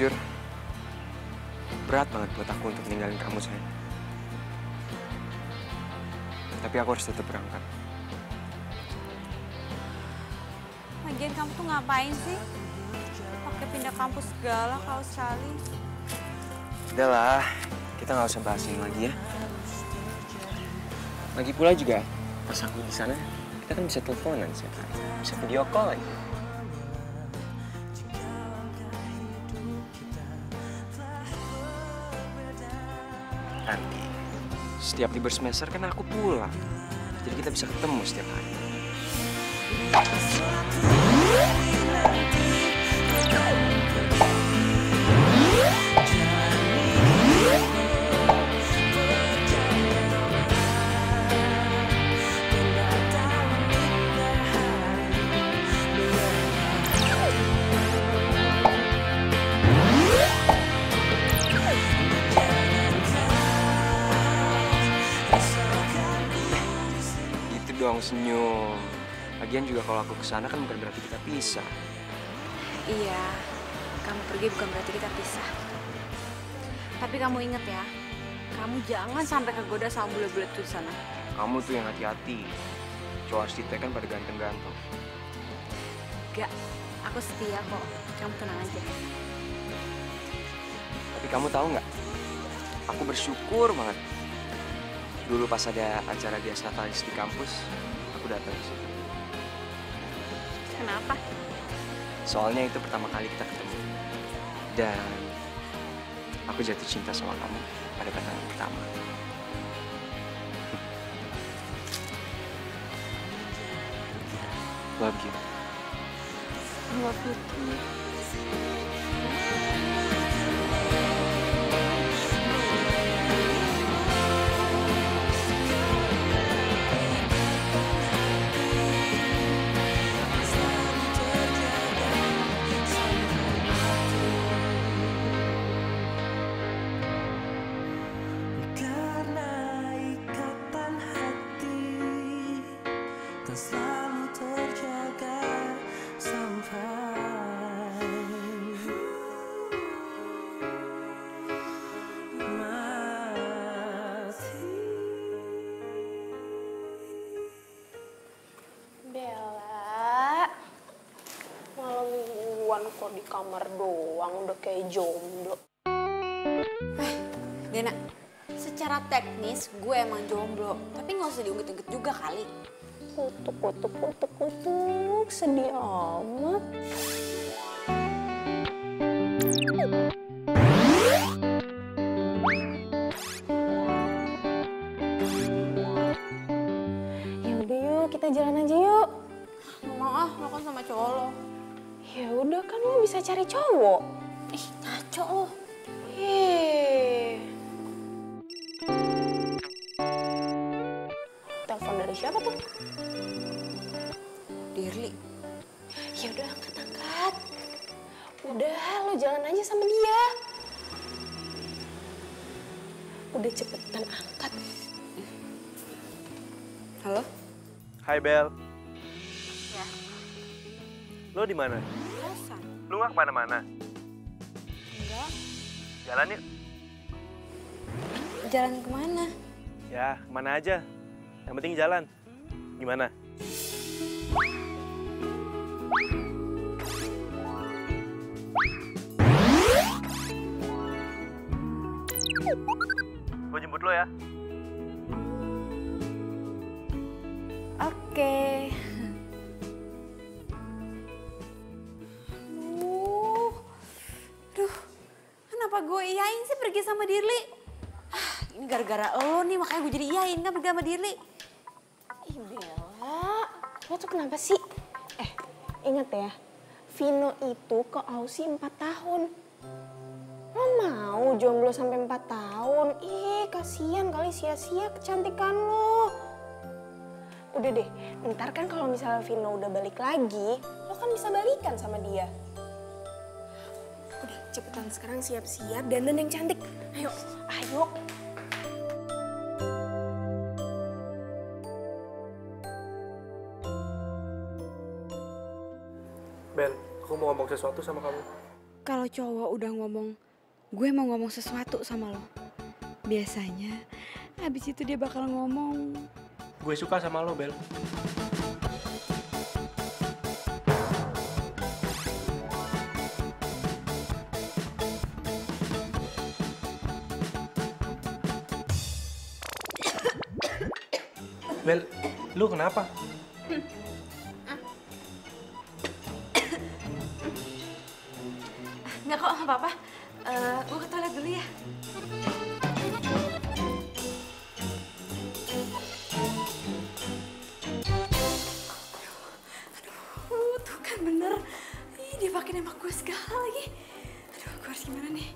Jujur, berat banget buat aku untuk ninggalin kamu, sayang. Tapi aku harus tetap berangkat. Lagian kamu tuh ngapain sih? Pakai pindah kampus segala ke Australia. Udahlah, kita nggak usah bahas ini lagi ya. Lagi pula juga, pas aku di sana, kita kan bisa teleponan sih, bisa video call lagi. Nanti, setiap libur semester kan aku pulang, jadi kita bisa ketemu setiap hari. Gitu dong, senyum. Lagian juga kalau aku kesana kan bukan berarti kita pisah. Iya, kamu pergi bukan berarti kita pisah. Tapi kamu inget ya, kamu jangan sampai kegoda sama bule-bule tuh di sana. Kamu tuh yang hati-hati. Cowok Astita kan pada ganteng-ganteng. Gak, aku setia kok. Kamu tenang aja. Tapi kamu tahu nggak? Aku bersyukur banget. Dulu pas ada acara dia Natalis di kampus, aku datang ke situ. Kenapa? Soalnya itu pertama kali kita ketemu. Dan aku jatuh cinta sama kamu pada pandangan pertama. Love you. I love you too. Karena ikatan hati tak selalu terjaga sampai mati. Bella, malam mingguan kok di kamar doang udah kayak jomblo. Dena, secara teknis gue emang jomblo. Tapi nggak usah diungkit-ungkit juga kali. Kutuk, sedih amat. Ya udah yuk, kita jalan aja yuk. Nggak mau ah, lo kan sama cowok lo. Ya udah kan lo bisa cari cowok. Ih, ngaco lo. Telepon dari siapa tuh? Dirli. Ya udah angkat. Udah, lo jalan aja sama dia. Udah cepetan angkat. Halo? Hai Bel, Ya, lo di mana? biasa. Lo nggak kemana-mana? Enggak. Jalan yuk. Jalan kemana? Ya, kemana aja. Yang penting jalan. Gimana? Gue jemput lo ya. Oke. Duh, kenapa gue iyain sih pergi sama Dirli? Ini gara-gara lo nih, makanya gue jadi iyain kan pergi sama Dirli. Ih Bella, lo tuh kenapa sih? Ingat ya, Vino itu ke Aussie 4 tahun. Lo mau jomblo sampai 4 tahun? Ih, kasihan kali sia-sia kecantikan lo. Udah deh, ntar kan kalau misalnya Vino udah balik lagi, lo kan bisa balikan sama dia. Udah, cepetan sekarang siap-siap, dandan yang cantik. Ayo. Bel, aku mau ngomong sesuatu sama kamu. kalau cowok udah ngomong, gue mau ngomong sesuatu sama lo, biasanya habis itu dia bakal ngomong, Gue suka sama lo, Bel. Bel, lu kenapa? nggak kok, nggak apa-apa. Gue ke toilet dulu ya. Aduh, tuh kan bener. Ih, dia pakai nembak gue segala lagi. Aduh, gue harus gimana nih?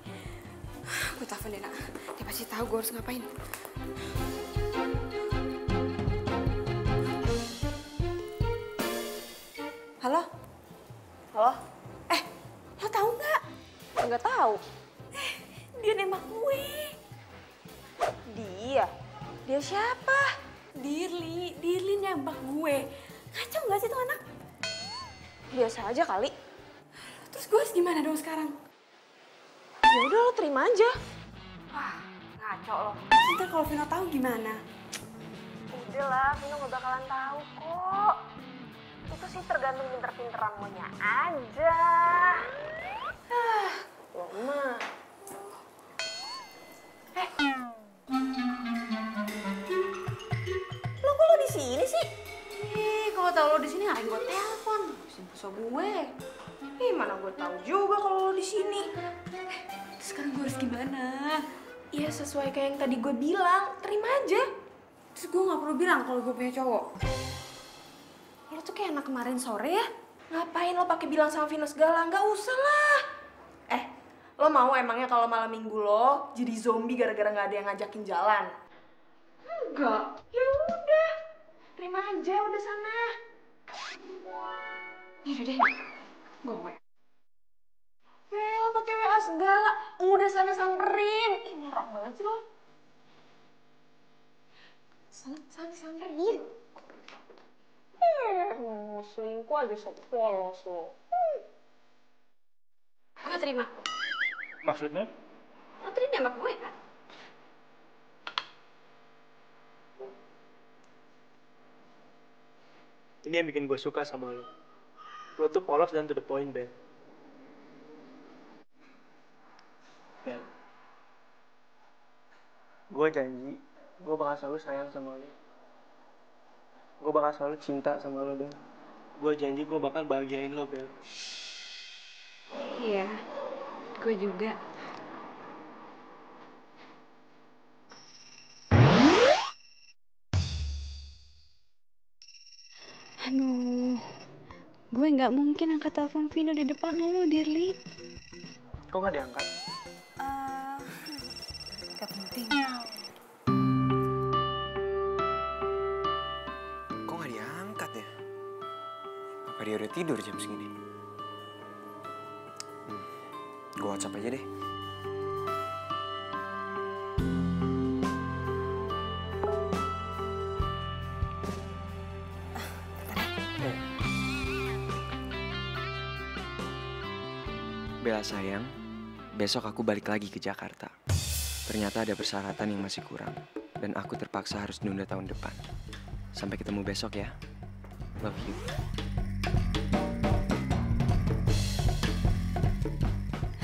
Gue telepon Dena. Dia pasti tahu gue harus ngapain. Halo? Halo? Lo tahu nggak? Nggak tahu. Dia nembak gue. Dia? Dia siapa? Dirli nembak gue. Kacau nggak sih tuh anak? Biasa aja kali. Terus gue harus gimana dong sekarang? Ya udah lo terima aja. Wah, ngaco lo. Ntar kalau Vino tahu gimana? Udah lah, Vino gak bakalan tahu kok. Itu sih tergantung pinter-pinteran lo nya aja. Lo mah. Lo di sini sih? Kalau tahu lo di sini ngapain gue telepon? Simpul gue. Mana gue tahu juga kalau lo di sini. Sekarang gue harus gimana? Ya sesuai kayak yang tadi gue bilang, terima aja. Terus gue nggak perlu bilang kalau gue punya cowok. Lo tuh kayak anak kemarin sore ya. Ngapain lo pakai bilang sama Vino segala? Nggak usah lah. Lo mau emangnya kalau malam minggu lo jadi zombie gara-gara nggak ada yang ngajakin jalan? Enggak. Ya udah, terima aja udah sana. Yaudah deh, gue WA. Lo pakai WA segala, udah sana samperin. Ih, norak banget sih lo. Sana samperin. Selingkuh aja sok polos lo. Gue terima. Maksudnya? Lo tadi nembak gue kan? Ini yang bikin gue suka sama lo. Lo tuh polos dan to the point, Ben. Ben. Gue janji, gue bakal selalu sayang sama lo. Gue bakal selalu cinta sama lo, Ben. Gue janji gue bakal bahagiain lo, Ben. Iya, gue juga. Aduh, gue nggak mungkin angkat telepon Vino di depan lo, Dirli. Kok gak diangkat? Gak penting. Kok nggak diangkat ya? Apa dia udah tidur jam segini? Gue WhatsApp aja deh. Bella sayang, besok aku balik lagi ke Jakarta. Ternyata ada persyaratan yang masih kurang, dan aku terpaksa harus nunda tahun depan. Sampai ketemu besok ya. Love you.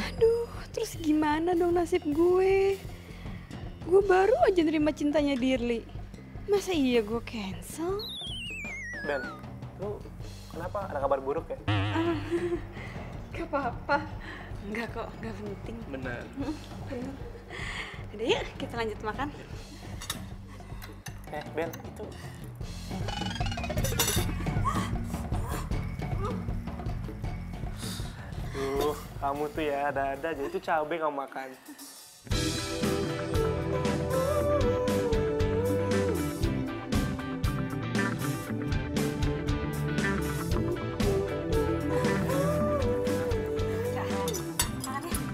Aduh, terus gimana dong nasib gue? Gue baru aja nerima cintanya Dirli. Masa iya gue cancel? Ben, lu kenapa? Ada kabar buruk ya? Gak apa-apa. Enggak kok, gak penting. Benar. Udah yuk, kita lanjut makan. Ben, itu... kamu tuh ya ada-ada aja. Itu cabai kamu makan.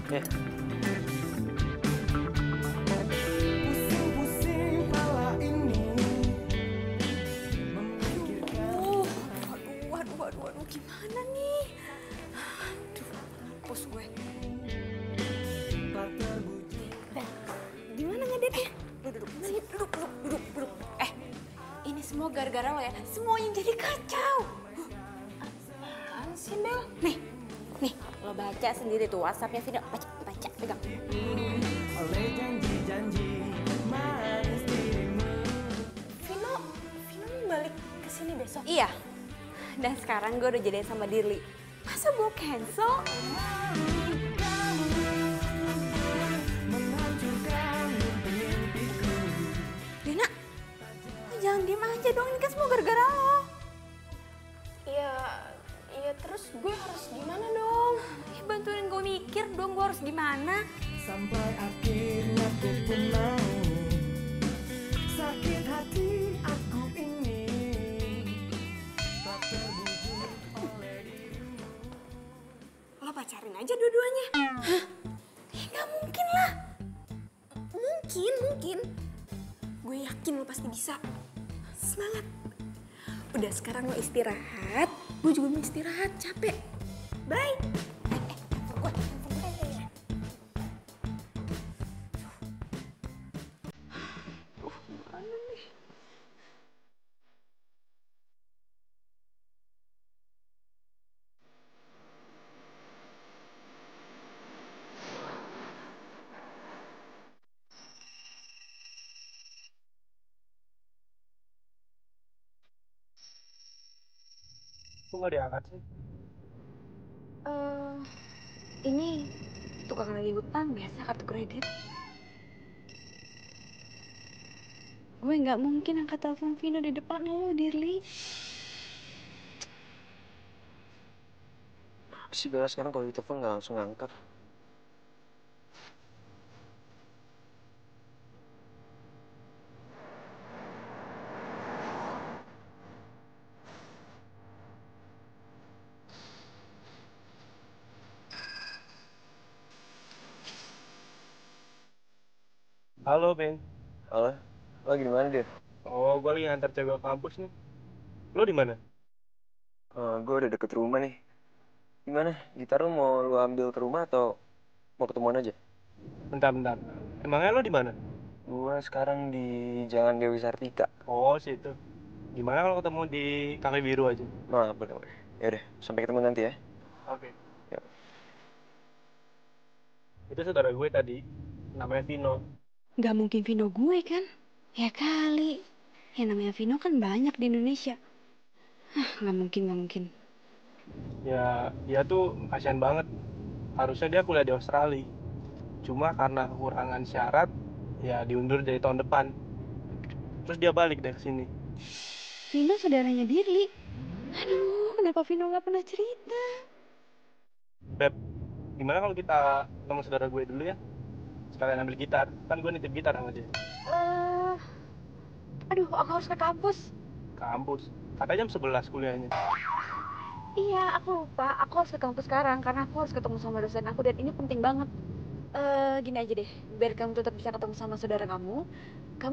Ya. Waduh, gimana nih? Aduh, mampus gue. Sini. Lu duduk. Sini, duduk. Ini semua gara-gara lo ya. Semuanya jadi kacau. Apaan sih, Bel? Nih, lo baca sendiri tuh WhatsApp-nya Vino. Baca, pegang. Oleh janji-janji manis dirimu. Vino mau balik ke sini besok? Iya. Dan sekarang gue udah jadian sama Dirli. Masa gue cancel? Dina, lo jangan diem aja dong. Ini kan semua gara-gara lo. Iya, terus gue harus gimana dong? Ya, bantuin gue mikir dong, gue harus gimana. Sampai akhirnya ku pun mau. Sakit hati aku ini tak terwujud oleh dirimu. Lo pacarin aja dua-duanya. Hah? Ya gak mungkin lah. Mungkin. Gue yakin lo pasti bisa. Semangat. Udah sekarang lo istirahat. Gue juga mau istirahat, capek. Bye. Kok nggak diangkat sih? Ini tukang lagi hutang biasa kartu kredit. Gue nggak mungkin angkat telepon Vino di depan lo, Dirli. Apa sih Bella sekarang kalau ditelepon nggak langsung ngangkat? Halo, Ben. Halo, lo lagi di mana dia? Oh, gue lagi ngantar cewek ke kampus nih. Lo di mana? Gue udah deket rumah nih. Gimana? Gitar lo mau lo ambil ke rumah atau mau ketemuan aja? Bentar. Emangnya lo di mana? Gue sekarang di Jalan Dewi Sartika. Oh, situ. Gimana kalau ketemu di Kafe Biru aja? Nah, boleh. Yaudah, sampai ketemu nanti ya. Oke. Yuk. Itu saudara gue tadi. Namanya Vino. Gak mungkin Vino gue kan? Ya kali. Yang namanya Vino kan banyak di Indonesia. Gak mungkin. Ya, dia tuh kasihan banget. Harusnya dia kuliah di Australia. Cuma karena kekurangan syarat, ya diundur dari tahun depan. Terus dia balik deh ke sini. Vino saudaranya Dirli. Aduh, kenapa Vino gak pernah cerita? Beb, gimana kalau kita ketemu saudara gue dulu ya? Sekalian ambil gitar. Kan gue nitip gitar sama dia. Aduh, aku harus ke kampus. Kampus. Katanya jam 11 kuliahnya. Iya, aku lupa. Aku harus ke kampus sekarang karena aku harus ketemu sama dosen aku dan ini penting banget. Gini aja deh, biar kamu tetap bisa ketemu sama saudara kamu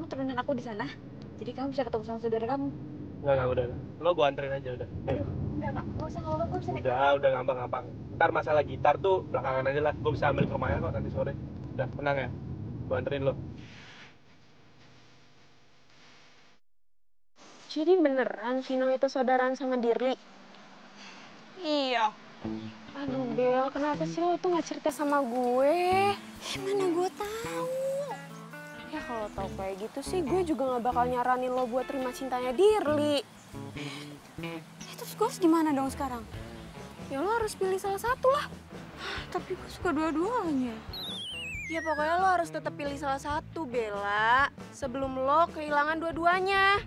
turunin aku di sana. Jadi kamu bisa ketemu sama saudara kamu. Enggak, udah. Lo gue anterin aja udah. Aduh, nggak usah kalau gue bisa naik. Udah gampang. Ntar masalah gitar tuh belakangan aja lah. Gue bisa ambil ke rumahnya kok nanti sore. Udah, tenang ya. Gue anterin lo. Jadi beneran Vino itu saudaraan sama Dirli? Iya. Aduh, Bel, kenapa sih lo tuh gak cerita sama gue? Mana gue tahu. Ya kalau tau kayak gitu sih, gue juga gak bakal nyaranin lo buat terima cintanya Dirli. Terus gue harus gimana dong sekarang? Ya lo harus pilih salah satu lah. Tapi gue suka dua-duanya. Ya pokoknya lo harus tetap pilih salah satu, Bella. Sebelum lo kehilangan dua-duanya.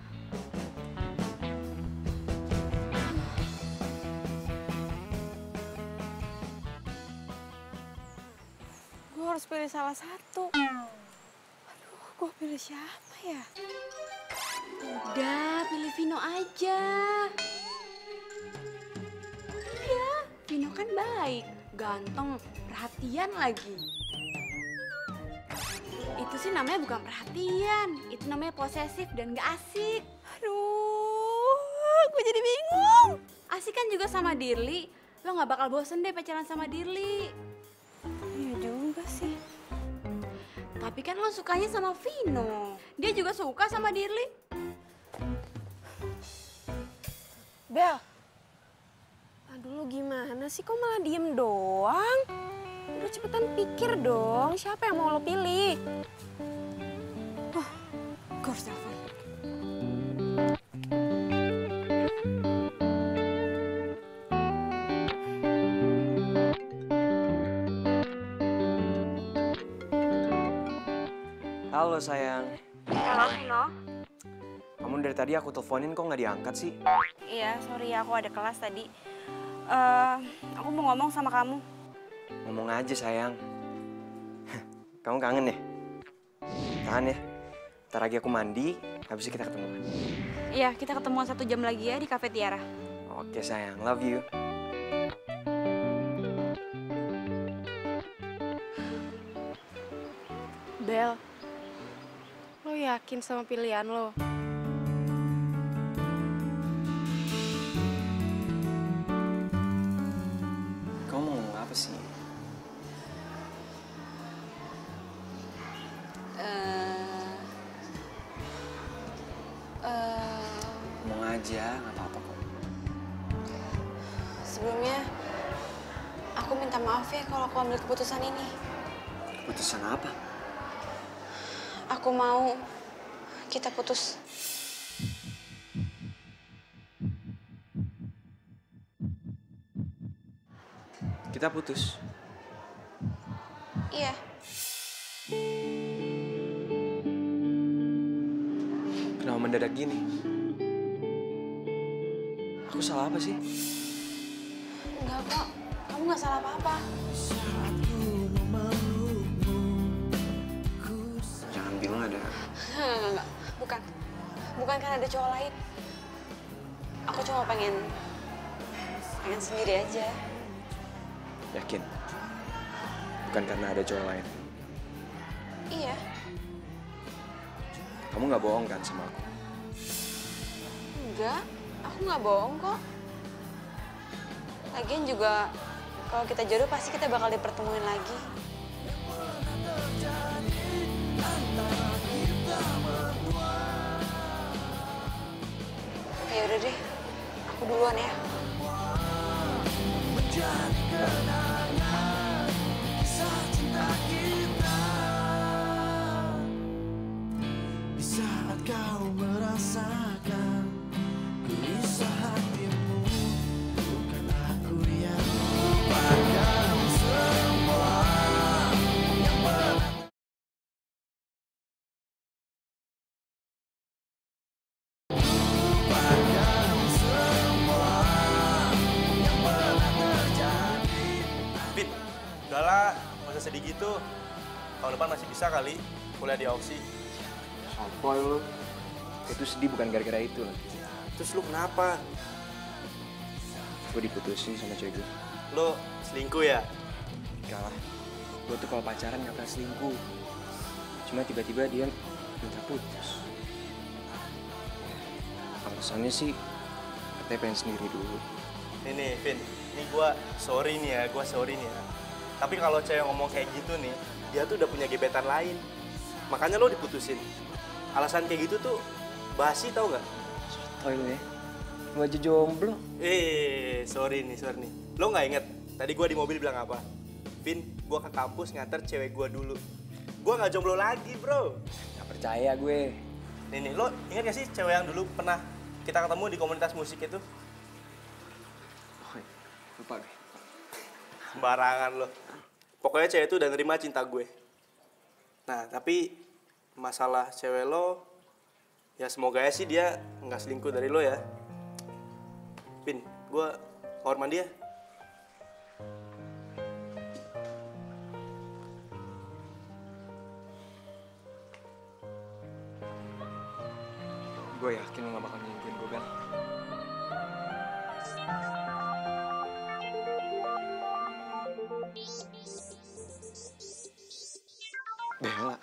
Gue harus pilih salah satu. Aduh, gue pilih siapa ya? Udah, pilih Vino aja. Iya, Vino kan baik, ganteng, perhatian lagi. Itu sih namanya bukan perhatian, itu namanya posesif dan gak asik. Aduh, gue jadi bingung. Asik kan juga sama Dirli, lo gak bakal bosen deh pacaran sama Dirli. Iya juga sih. Tapi Tapi kan lo sukanya sama Vino. Dia juga suka sama Dirli. Bel, aduh lu gimana sih, kok malah diem doang? Udah cepetan pikir dong, siapa yang mau lo pilih? Gue harus telepon. Halo sayang. Halo Vino. Kamu dari tadi aku teleponin kok nggak diangkat sih? Iya, sorry aku ada kelas tadi. Aku mau ngomong sama kamu. Ngomong aja sayang. Kamu kangen ya? Tahan ya. Ntar lagi aku mandi, habis itu kita ketemuan. Iya, kita ketemuan 1 jam lagi ya di Cafe Tiara. Oke sayang, love you. Bel, lo yakin sama pilihan lo? Kamu mau ngomong apa sih? Ngomong aja, nggak apa-apa kok. Sebelumnya, aku minta maaf ya kalau aku ambil keputusan ini. Keputusan apa? Aku mau kita putus. Kita putus. Iya. Kenapa mendadak gini? Aku salah apa sih? Enggak kok, kamu nggak salah apa-apa. Jangan bilang ada. Enggak. Bukan karena ada cowok lain. Aku cuma pengen sendiri aja. Yakin? Bukan karena ada cowok lain. Iya. Kamu nggak bohong kan sama aku? Enggak, aku nggak bohong kok. Lagian juga kalau kita jodoh pasti kita bakal dipertemuin lagi. Ya udah deh, aku duluan ya. Di saat kau merasakan gelisah hatimu, bukan aku yang lupakan semua yang pernah. Vin, udahlah, nggak usah sedih gitu. Tahun depan masih bisa kali kuliah di Ausi. Sopoy lu. Itu sedih bukan gara-gara itu lagi. Terus lu kenapa? Gue diputusin sama cewek gue. Lo selingkuh ya? Enggak lah. Gue tuh kalau pacaran nggak pernah selingkuh. Cuma tiba-tiba dia minta putus. Alasannya sih katanya pengen sendiri dulu. Nih, Vin. Ini gue sorry nih ya. Tapi kalau cewek ngomong kayak gitu nih, dia tuh udah punya gebetan lain. Makanya lo diputusin. Alasan kayak gitu tuh basi tau nggak? Sotoy lu ya. Lu aja jomblo. Sorry nih. Lo nggak inget tadi gue di mobil bilang apa? Vin, gue ke kampus nganter cewek gue dulu. Gue nggak jomblo lagi, bro. Gak percaya gue. Nih, lo inget gak sih cewek yang dulu pernah kita ketemu di komunitas musik itu? Oh, lupa gue. Sembarangan lo. Pokoknya cewek itu udah nerima cinta gue. Nah, tapi masalah cewek lo, ya semoga ya sih dia nggak selingkuh dari lo ya. Vin, gue kamar mandi ya. Gue yakin lo gak bakal nyingkuin gue, Bel. Bella.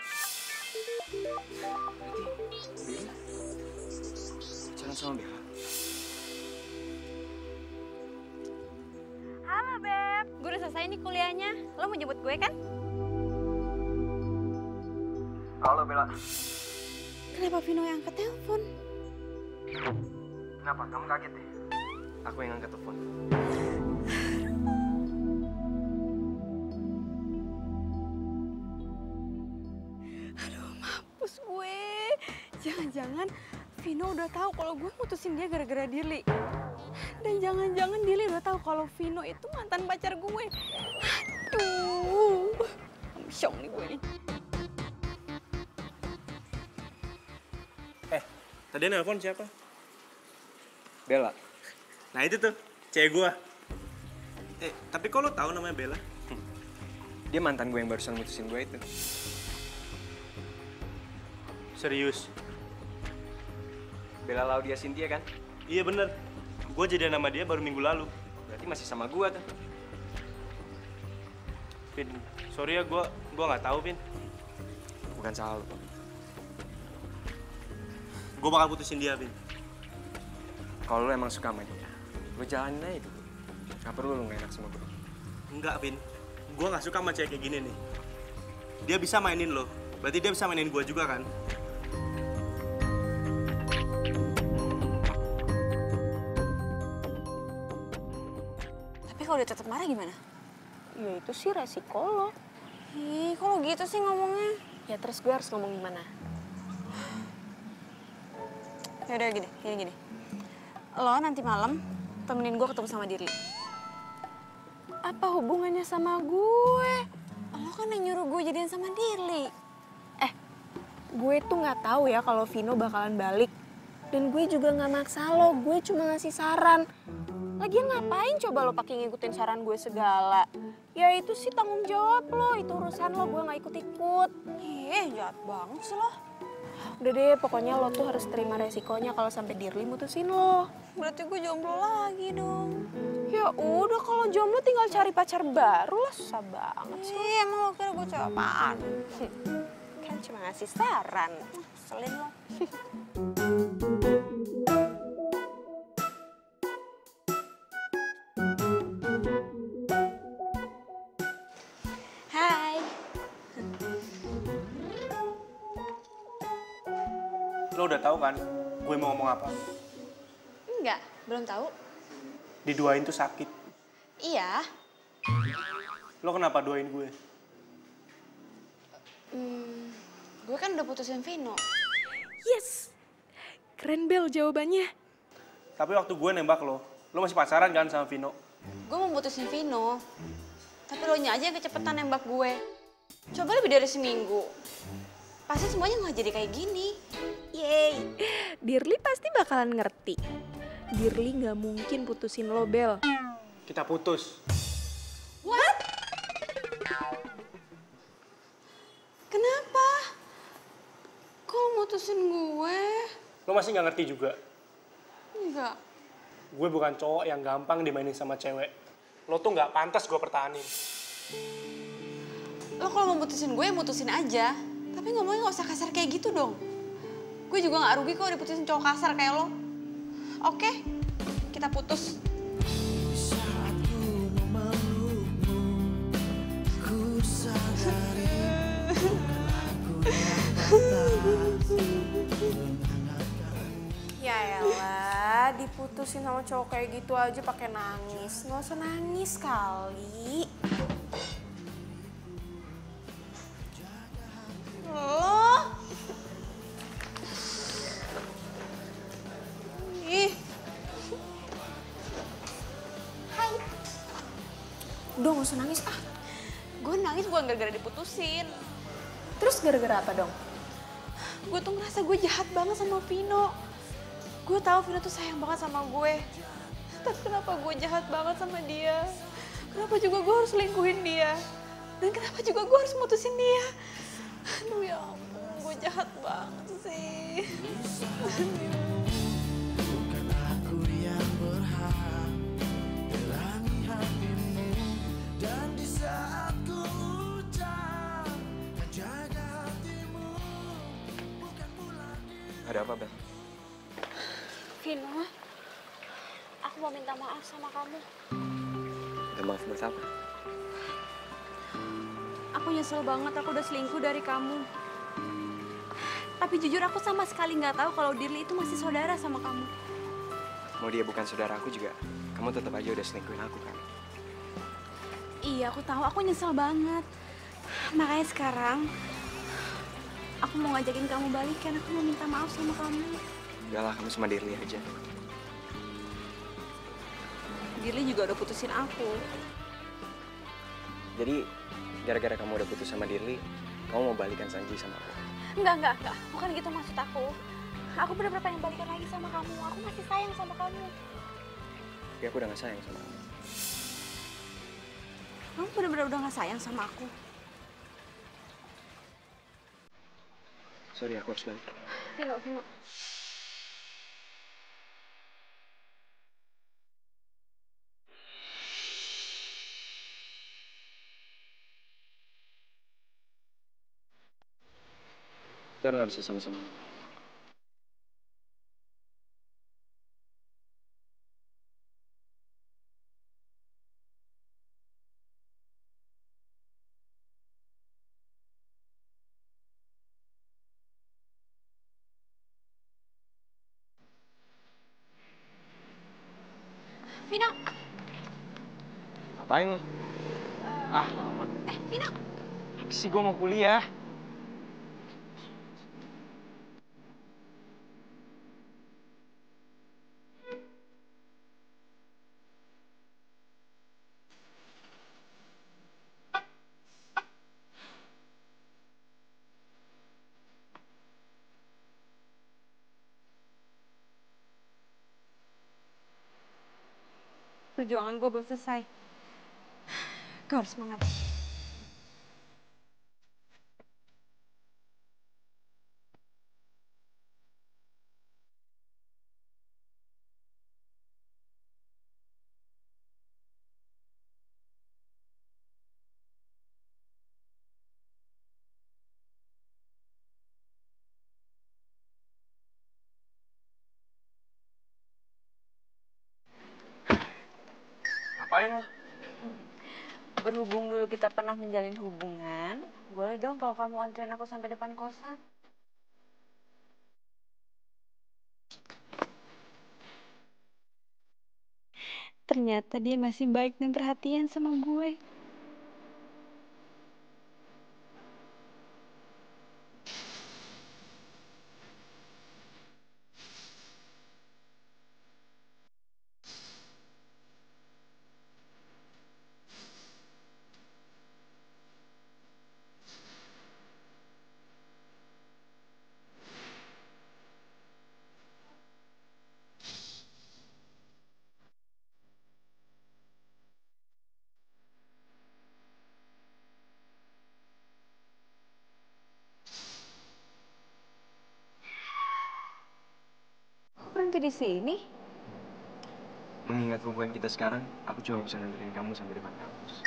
Berarti Bella pacaran sama Bella. Halo Beb, gue udah selesai nih kuliahnya. Lo mau jemput gue kan? Halo Bella. Kenapa Vino yang angkat telepon? Kenapa? Kamu kaget deh? Aku yang angkat telepon. Mampus gue. Jangan-jangan Vino udah tahu kalau gue mutusin dia gara-gara Dirli. Dan jangan-jangan Dirli udah tahu kalau Vino itu mantan pacar gue. Aduh. Syong nih gue nih. Tadi nelpon siapa? Bella. Nah itu tuh, cewek gua. Tapi kok lo tahu namanya Bella? Dia mantan gue yang barusan mutusin gue itu. Serius? Bella Laudia Cynthia kan? Iya bener. Gue jadian sama dia baru minggu lalu. Berarti masih sama gue tuh. Vin, sorry ya gua nggak tahu Vin. Bukan salah lo. Gue bakal putusin dia Vin. Kalau lo emang suka sama dia, lo jalanin aja dulu. Gak perlu lo gak enak sama gue. Enggak Vin, gue nggak suka sama cewek kayak gini nih. Dia bisa mainin lo, berarti dia bisa mainin gue juga kan? Tapi kalau dia tetap marah gimana? Ya itu sih resiko lo. Ih, kok lo gitu sih ngomongnya? Ya terus gue harus ngomong gimana? Yaudah gini. Lo nanti malam temenin gue ketemu sama Dirli. Apa hubungannya sama gue? Lo kan yang nyuruh gue jadian sama Dirli. Gue tuh nggak tahu ya kalau Vino bakalan balik. Dan gue juga nggak maksa lo, gue cuma ngasih saran. Lagian ngapain coba lo pakai ngikutin saran gue segala? Ya itu sih tanggung jawab lo, itu urusan lo, gue nggak ikut-ikut. Jahat banget sih lo. Udah deh, pokoknya lo tuh harus terima resikonya kalau sampai Dirli mutusin lo. Berarti gue jomblo lagi dong. Ya udah, kalau jomblo tinggal cari pacar baru lah, susah banget sih. Emang lo kira gue cewek apaan? Kan cuma ngasih saran. Selin lo. Hai. Lo udah tahu kan gue mau ngomong apa? Enggak, belum tahu. Diduain tuh sakit. Iya. Lo kenapa duain gue? Gue kan udah putusin Vino. Yes! Keren Bel jawabannya. Tapi waktu gue nembak lo masih pacaran kan sama Vino? Gue mau putusin Vino. Tapi lo nya aja yang kecepetan nembak gue. Coba lebih dari seminggu. Pasti semuanya nggak jadi kayak gini. Yeay! Dirli pasti bakalan ngerti. Dirli nggak mungkin putusin lo, Bel. Kita putus. What? Kenapa? Kok lo mutusin gue? Lo masih nggak ngerti juga? Enggak. Gue bukan cowok yang gampang dimainin sama cewek. Lo tuh nggak pantas gue pertahanin. Lo kalau mau mutusin gue, ya mutusin aja. Tapi ngomongnya nggak usah kasar kayak gitu dong. Gue juga nggak rugi kok diputusin cowok kasar kayak lo. Oke, kita putus. Di saat ku memelukmu, ku sadari bukan aku yang pantas. Ya elah, diputusin sama cowok kayak gitu aja pakai nangis. Nggak usah nangis kali. Lo? Ih. Hai. Udah nggak usah nangis ah. Gue nangis bukan gara-gara diputusin. Terus gara-gara apa dong? Gue tuh ngerasa gue jahat banget sama Vino. Gue tahu Vino tuh sayang banget sama gue. Tapi kenapa gue jahat banget sama dia? Kenapa juga gue harus selingkuhin dia? Dan kenapa juga gue harus mutusin dia? Aduh ya ampun, gue jahat banget sih. Bukan aku yang berhak terangi hatimu. Dan di saat ku ucap jaga hatimu, bukan pula diri. Ada apa, Bel? Vino, aku mau minta maaf sama kamu. Minta maaf buat apa? Aku nyesel banget aku udah selingkuh dari kamu. Tapi jujur aku sama sekali nggak tahu kalau Dirli itu masih saudara sama kamu. Mau dia bukan saudara aku juga, kamu tetap aja udah selingkuhin aku kan? Iya, aku tahu. Aku nyesel banget. Makanya sekarang aku mau ngajakin kamu balikan. Aku mau minta maaf sama kamu. Enggak lah, kamu sama Dirli aja. Dirli juga udah putusin aku. Jadi, gara-gara kamu udah putus sama Dirli, kamu mau balikan Sanji sama aku? Enggak. Bukan gitu maksud aku. Aku bener-bener pengen balikan lagi sama kamu. Aku masih sayang sama kamu. Tapi aku udah gak sayang sama kamu. Kamu bener-bener udah gak sayang sama aku. Sorry, aku harus balik. Vino. Kita nggak bisa sama-sama. Vino. Ngapain lo? Vino. Apa sih, gue mau kuliah. Perjuangan gue belum selesai. Gue harus semangat. Ngapain lo? Berhubung dulu kita pernah menjalin hubungan, boleh dong kalau kamu anterin aku sampai depan kosan. Ternyata dia masih baik dan perhatian sama gue. Kok berhenti di sini? Mengingat hubungan kita sekarang, aku cuma bisa nganterin kamu sampai depan kampus.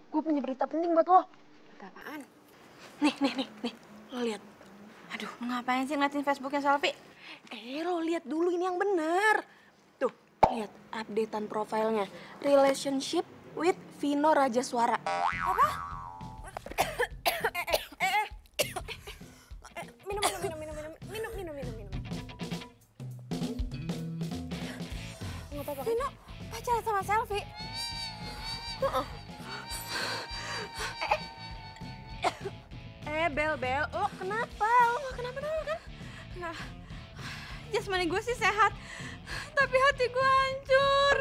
Gue punya berita penting buat lo. Berita apaan? Nih. Lo lihat. Aduh, ngapain sih ngeliatin Facebooknya Selfie? Lo lihat dulu ini yang benar. Tuh, lihat updatean profilnya. Relationship with Vino Rajaswara. Apa? Minum. Nggak apa-apa. Vino pacaran sama Selfie. Bel, lo kenapa? Lo gak kenapa-napa kan? Nggak. Jasmani gue sih sehat, tapi hati gue hancur.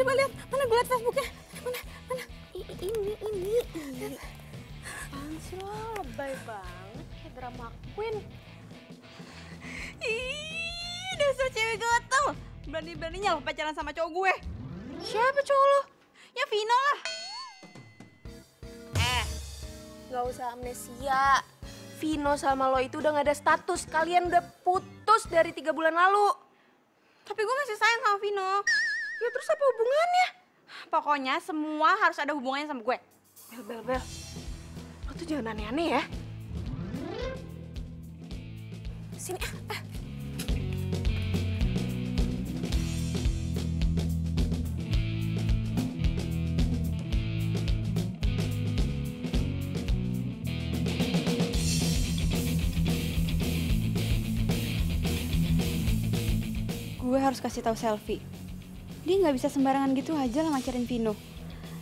coba lihat. Mana gue liat Facebooknya. Mana. Ini. Apaan sih lo? Lebay banget kayak drama queen. Ih, dasar cewek gatel. Berani-beraninya lo pacaran sama cowok gue. Siapa cowok lo? Ya Vino lah. Gak usah amnesia. Vino sama lo itu udah gak ada status. Kalian udah putus dari 3 bulan lalu. Tapi gue masih sayang sama Vino. Ya terus apa hubungannya? Pokoknya semua harus ada hubungannya sama gue. Bel. Lo tuh jangan aneh-aneh ya. Sini Gue harus kasih tahu Selfie. Dia nggak bisa sembarangan gitu aja lah macarin Vino.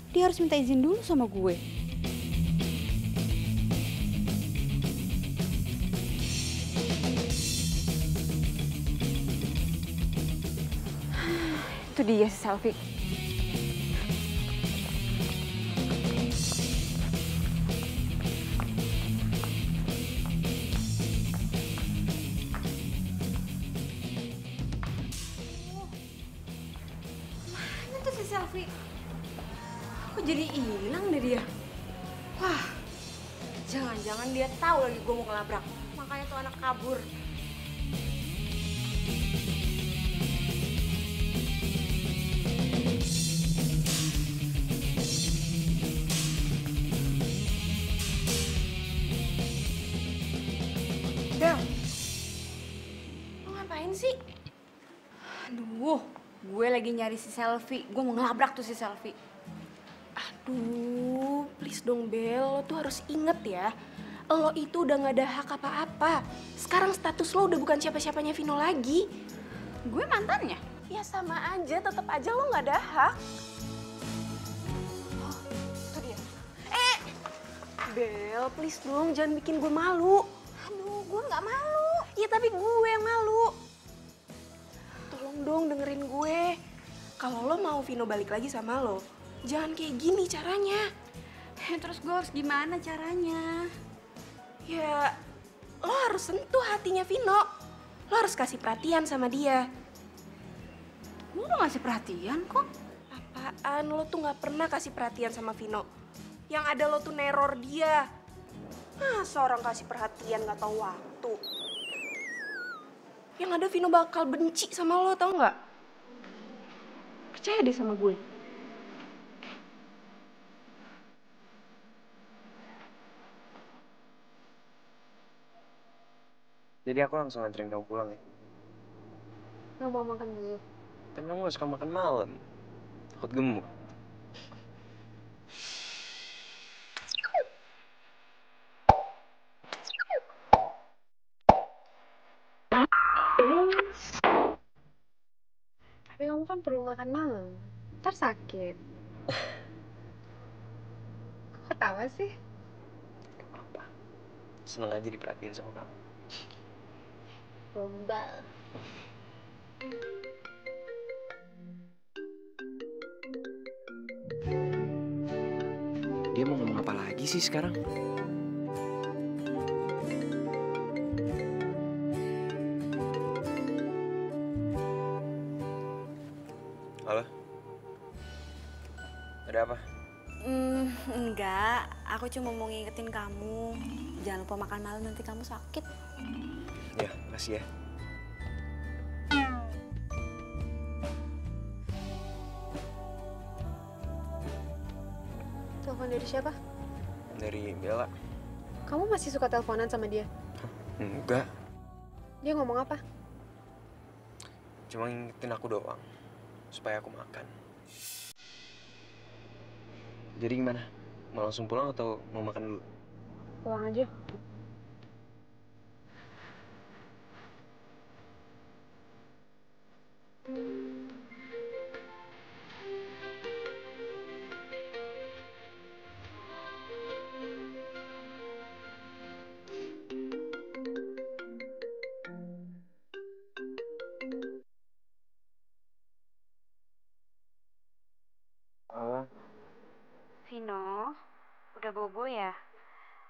Dia harus minta izin dulu sama gue. Itu dia si Selfie. Mana tuh si Selfie? Kok jadi hilang deh dia? Wah, jangan-jangan dia tahu lagi gue mau ngelabrak. Makanya tuh anak kabur. Bel, lo ngapain sih? Aduh, gue lagi nyari si Selfie. Gue mau ngelabrak tuh si Selfie. Aduh, please dong Bel, lo tuh harus inget ya. Lo itu udah gak ada hak apa-apa. Sekarang status lo udah bukan siapa-siapanya Vino lagi. Gue mantannya. Ya sama aja, tetap aja lo gak ada hak. Oh, itu dia. Bel, please dong, jangan bikin gue malu. Aduh, gue nggak malu. Ya tapi gue yang malu. Tolong dong dengerin gue. Kalau lo mau Vino balik lagi sama lo, jangan kayak gini caranya. Terus gue harus gimana caranya? Ya, lo harus sentuh hatinya Vino. Lo harus kasih perhatian sama dia. Gue udah ngasih perhatian kok. Apaan? Lo tuh gak pernah kasih perhatian sama Vino. Yang ada lo tuh neror dia. Masa orang kasih perhatian gak tahu waktu? Yang ada Vino bakal benci sama lo, tau gak? Percaya deh sama gue. Jadi aku langsung anterin kamu pulang ya. Gak mau makan dulu. Tapi kamu gak suka makan malam. Takut gemuk. Tapi kamu kan perlu makan malam. Ntar sakit. Kok ketawa sih? Apa? Seneng aja diperhatiin sama kamu. Gombal. Dia mau ngomong apa lagi sih sekarang? Halo? Ada apa? Enggak. Aku cuma mau ngingetin kamu. Jangan lupa makan malam, nanti kamu sakit. Ya, makasih ya. Telepon dari siapa? Dari Bella. Kamu masih suka teleponan sama dia? Enggak. Dia ngomong apa? Cuma ngingetin aku doang. Supaya aku makan. Jadi gimana? Mau langsung pulang atau mau makan dulu? Pulang aja. bobo ya?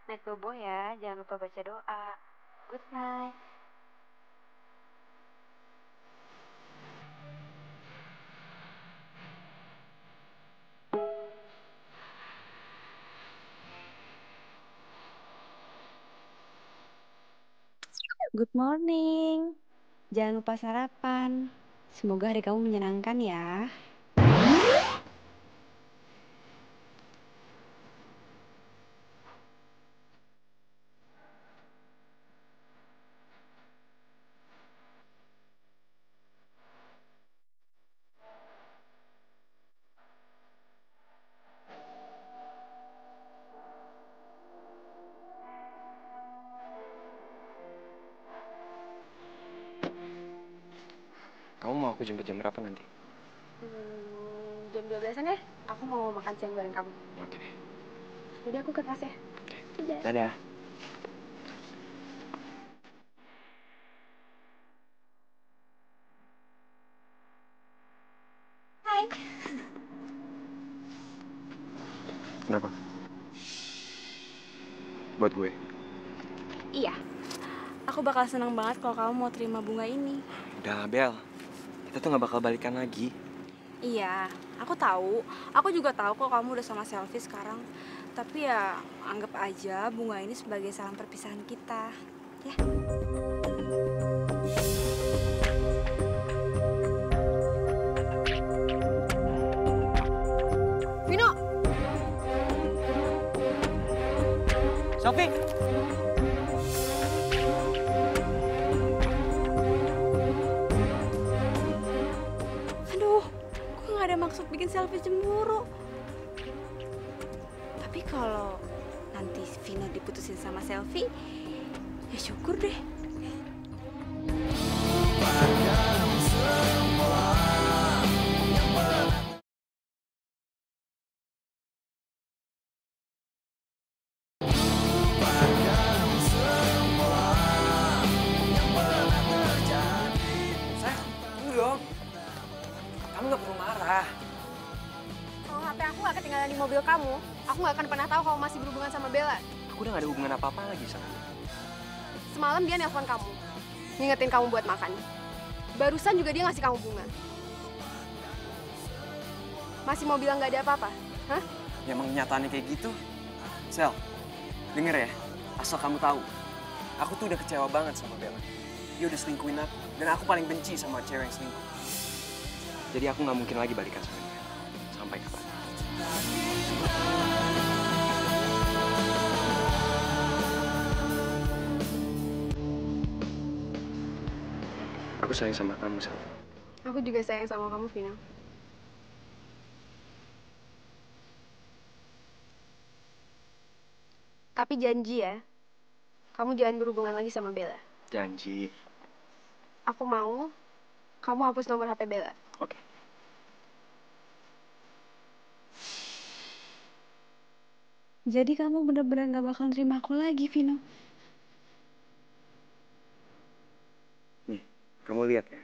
Night bobo ya, jangan lupa baca doa. Good night. Good morning. Jangan lupa sarapan. Semoga hari kamu menyenangkan ya. Kamu mau aku jemput jam berapa nanti? Jam 12-an ya. Aku mau makan siang bareng kamu. Oke. Jadi aku ke kelas ya. Dadah. Dadah. Hai. Kenapa? Buat gue. Iya. Aku bakal senang banget kalau kamu mau terima bunga ini. Udah, Bel. Kita tuh gak bakal balikan lagi. Iya, aku tahu. Aku juga tahu kok kamu udah sama Selfie sekarang. Tapi ya anggap aja bunga ini sebagai salam perpisahan kita. Ya. Vino! Sophie! Aduh, gue gak ada maksud bikin Selfie cemburu. Tapi kalau nanti Vino diputusin sama Selfie, ya syukur deh. Sayang, tunggu dong. Kamu gak perlu marah. Kalau HP aku gak ketinggalan di mobil kamu, aku gak akan pernah tahu kamu masih berhubungan sama Bella. Aku udah gak ada hubungan apa-apa lagi sama dia. Semalam dia nelpon kamu, ngingetin kamu buat makan. Barusan juga dia ngasih kamu bunga. Masih mau bilang gak ada apa-apa? Hah? Ya emang kenyataannya kayak gitu. Sel, denger ya, asal kamu tahu. Aku tuh udah kecewa banget sama Bella. Dia udah selingkuhin aku, dan aku paling benci sama cewek yang selingkuh. Jadi aku nggak mungkin lagi balikan sama dia. Sampai kapan? Aku sayang sama kamu, Sel. Aku juga sayang sama kamu, Vino. Tapi janji ya, kamu jangan berhubungan lagi sama Bella. Janji. Aku mau kamu hapus nomor HP Bella. Oke. Jadi kamu bener-bener gak bakal terima aku lagi, Vino. Nih, kamu lihat ya.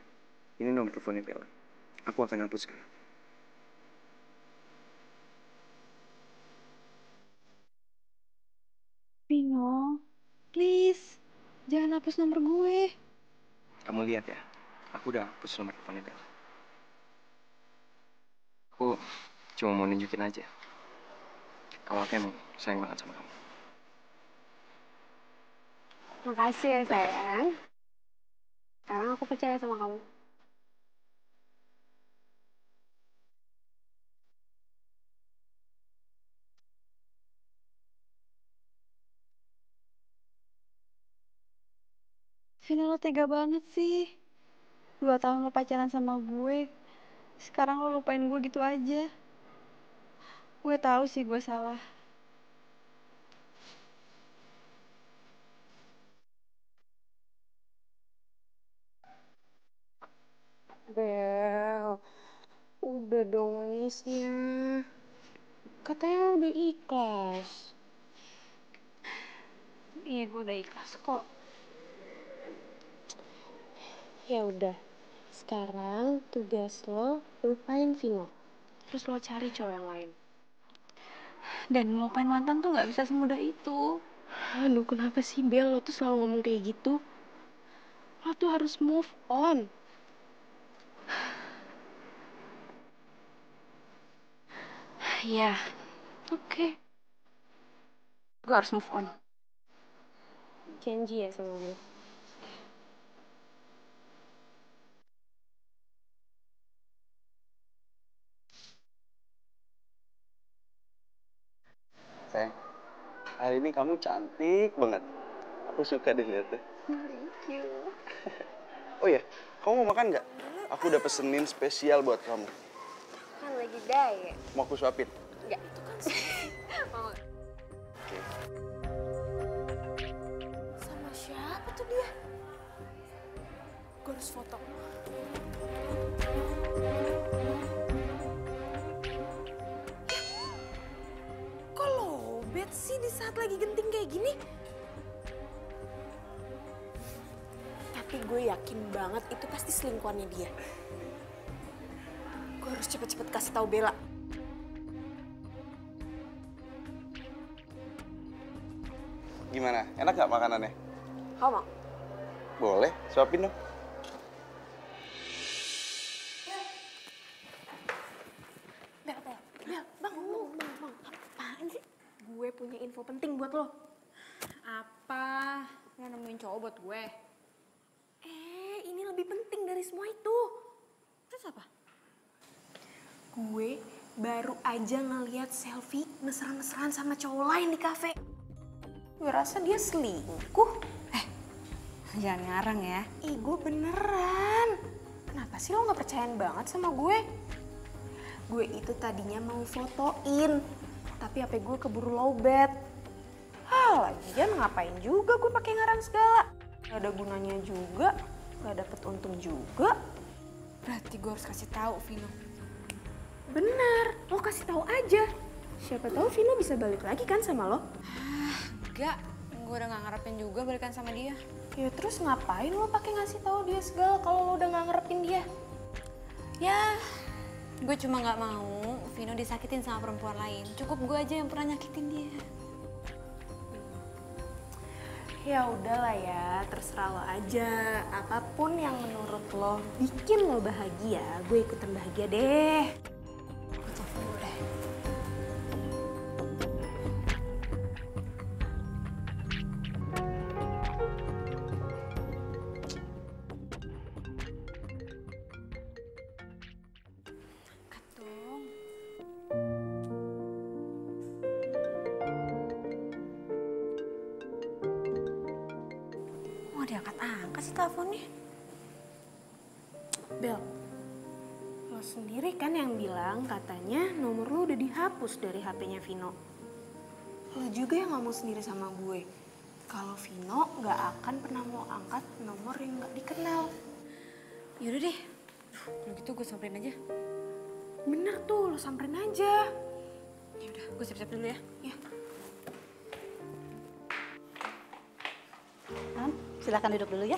Ini nomor teleponnya Bella. Aku akan hapuskan. Vino, please. Jangan hapus nomor gue. Kamu lihat ya. Aku udah hapus nomor teleponnya Bella. Aku cuma mau nunjukin aja. Kalau aku emang sayang banget sama kamu. Makasih ya, sayang. Sekarang aku percaya sama kamu. Vino, lo tega banget sih. 2 tahun lo pacaran sama gue. Sekarang lo lupain gue gitu aja. Gue tahu sih gue salah. Bel, udah dong nangisnya. Katanya udah ikhlas. Iya, gue udah ikhlas kok. Ya udah, sekarang tugas lo lupain Vino. Terus lo cari cowok yang lain. Dan ngelupain mantan tuh nggak bisa semudah itu. Aduh, kenapa sih Bel, lo tuh selalu ngomong kayak gitu? Lo tuh harus move on. Iya, oke. Gue harus move on. Janji ya sama gue. Sayang, hari ini kamu cantik banget. Aku suka deh liatnya. Thank you. Oh iya, kamu mau makan nggak? Aku udah pesenin spesial buat kamu. Kan lagi diet. Mau aku suapin? Enggak, itu kan mau. Oke. Sama siapa tuh dia? Gue harus foto. Kok lowbat sih di saat lagi genting kayak gini? Tapi gue yakin banget itu pasti selingkuhannya dia. Gue harus cepet-cepet kasih tahu Bella. Gimana? Enak nggak makanannya? Kau mau? Boleh, suapin dong. Bel, bang, apaan sih? Gue punya info penting buat lo. Apa? Lo nemuin cowok buat gue? Ini lebih penting dari semua itu. Terus apa? Gue baru aja ngeliat selfie mesra-mesraan sama cowok lain di kafe. Gue rasa dia selingkuh. Jangan ngarang ya. Ih, gue beneran. Kenapa sih lo gak percayaan banget sama gue? Gue itu tadinya mau fotoin, tapi HP gue keburu lowbat. Lagian ngapain juga gue pakai ngarang segala? Gak ada gunanya juga, gak dapet untung juga. Berarti gue harus kasih tahu Vino. Bener, lo kasih tahu aja. Siapa tahu Vino bisa balik lagi kan sama lo? Enggak, gue udah gak ngarepin juga balikan sama dia. Ya terus ngapain lo pakai ngasih tahu dia segala kalau lo udah gak ngarepin dia? Ya, gue cuma gak mau Vino disakitin sama perempuan lain. Cukup gue aja yang pernah nyakitin dia. Ya udahlah ya, terserah lo aja. Apapun yang menurut lo bikin lo bahagia, gue ikutan bahagia deh. Gue telepon dulu deh. Mau diangkat-angkat sih teleponnya. Bel, lo sendiri kan yang bilang katanya nomor lo udah dihapus dari HP-nya Vino. Lo juga yang ngomong sendiri sama gue. Kalau Vino gak akan pernah mau angkat nomor yang gak dikenal. Yaudah deh, kalau gitu gue samperin aja. Bener tuh, lo samperin aja. Ya udah, gue siap-siap dulu ya. Ya. Silakan duduk dulu ya.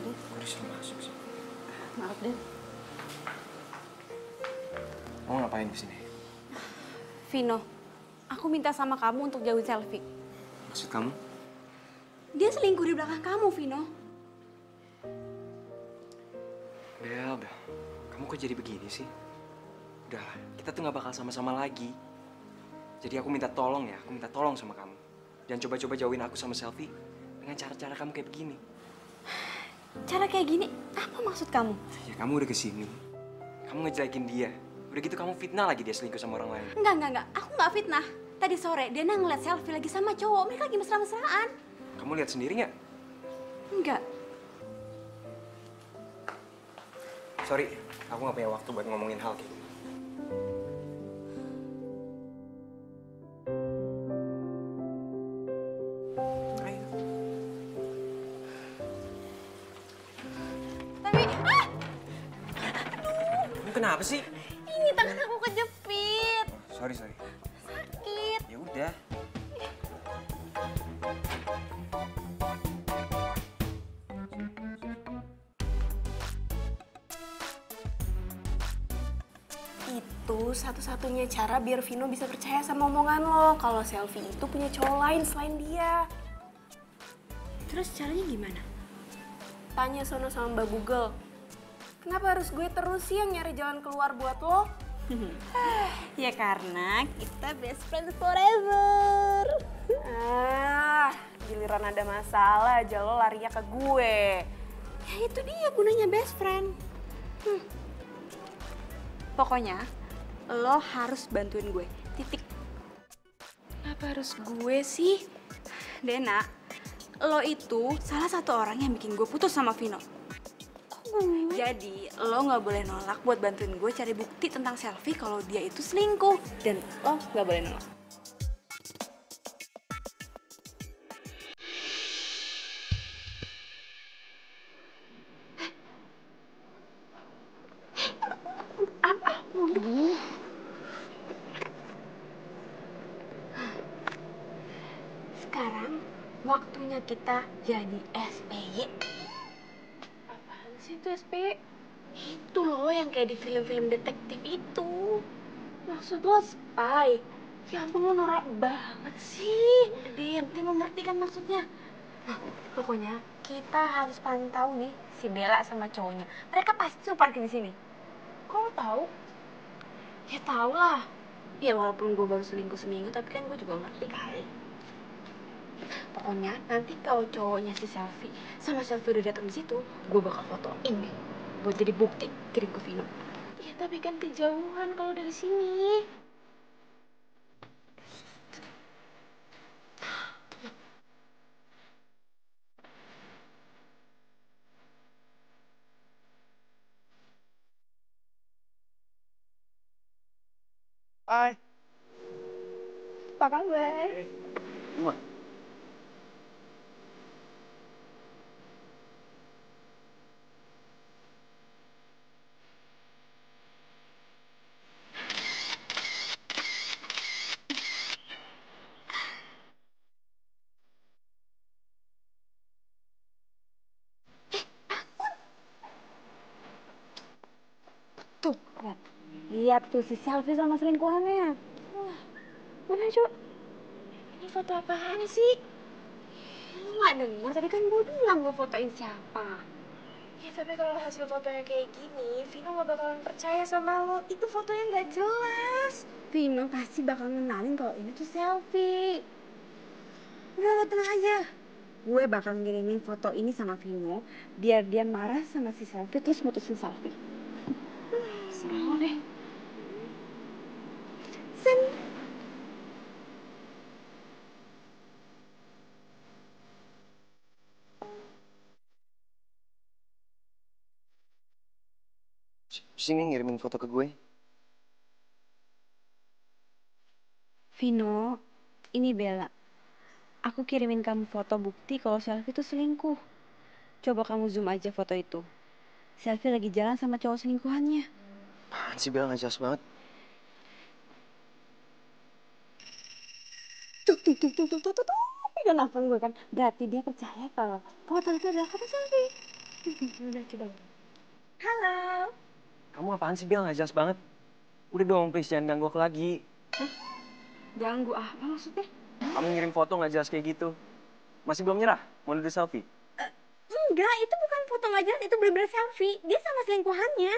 Kok disuruh masuk sih? Maaf, Den. Kamu ngapain di sini? Vino, aku minta sama kamu untuk jauhin selfie. Maksud kamu? Dia selingkuh di belakang kamu, Vino. Bel, kamu kok jadi begini sih? Udahlah, kita tuh gak bakal sama-sama lagi. Jadi aku minta tolong ya, aku minta tolong sama kamu. Jangan coba-coba jauhin aku sama selfie dengan cara-cara kamu kayak begini. Cara kayak gini, apa maksud kamu? Ya kamu udah kesini, kamu ngejelekin dia. Udah gitu kamu fitnah lagi dia selingkuh sama orang lain. Enggak. Aku nggak fitnah. Tadi sore dia ngeliat selfie lagi sama cowok. Mereka lagi mesra-mesraan. Kamu lihat sendiri nggak? Enggak. Sorry, aku nggak punya waktu buat ngomongin hal kayak gini. Tapi, Kamu kenapa sih? ini tangan aku kejepit. Sorry. Sakit. Ya udah. itu satu-satunya cara biar Vino bisa percaya sama omongan lo kalau Selfie itu punya cowok lain selain dia. Terus caranya gimana? Tanya sono sama Mbak Google. Kenapa harus gue terus sih yang nyari jalan keluar buat lo? Ya karena kita best friend forever. Giliran ada masalah aja lo larinya ke gue. Ya itu dia gunanya best friend. Pokoknya lo harus bantuin gue, titik. Kenapa harus gue sih? Dena, lo itu salah satu orang yang bikin gue putus sama Vino. Jadi lo nggak boleh nolak buat bantuin gue cari bukti tentang Selfie kalau dia itu selingkuh. Dan lo nggak boleh nolak. Sekarang waktunya kita jadi SPY. Apaan sih itu SPY? Itu loh yang kayak di film-film detektif itu. Maksud lo spy? Ya ampun lo norak banget sih. Udah, yang penting lo ngerti kan maksudnya. Nah, pokoknya kita harus pantau nih si Bella sama cowoknya. Mereka pasti tuh parkir di sini. Kok lo tahu? Ya tau lah. Ya walaupun gue baru selingkuh seminggu, tapi kan gue juga ngerti kali. Pokoknya nanti kalau cowoknya si Selfie sama Selfie udah datang di situ, gue bakal fotoin nih buat jadi bukti kirim ke Vino. Ya tapi kan kejauhan kalau dari sini. Hai. Apa kabar? Wah, Tuh, lihat. Lihat tuh si Selfie sama selingkuhannya. Mana coba? Ini foto apaan sih? Lu gak denger? Tadi kan gue bilang gue fotoin siapa. Ya tapi kalau hasil fotonya kayak gini, Vino gak bakalan percaya sama lo. Itu fotonya gak jelas. Vino pasti bakal ngenalin kalau ini tuh Selfie. Udah lo tenang aja. Gue bakal ngirimin foto ini sama Vino biar dia marah sama si Selfie terus mutusin Selfie. Serah lo deh. Sen. sini ngirimin foto ke gue. Vino, ini Bella. Aku kirimin kamu foto bukti kalau Selfie itu selingkuh. Coba kamu zoom aja foto itu. Selfie lagi jalan sama cowok selingkuhannya. Apaan sih Bel, nggak jelas banget. Tuh. Udah nelfon gue kan. Berarti dia percaya kalau foto itu adalah foto Selfie. Udah coba. Halo. Kamu apaan sih Bel, nggak jelas banget. Udah dong, please jangan ganggu aku lagi. Ganggu apa maksudnya? Kamu ngirim foto nggak jelas kayak gitu. Masih belum nyerah? Mau nuduh Selfie? Enggak, itu bukan foto nggak jelas, itu bener-bener Selfie. Dia sama selingkuhannya.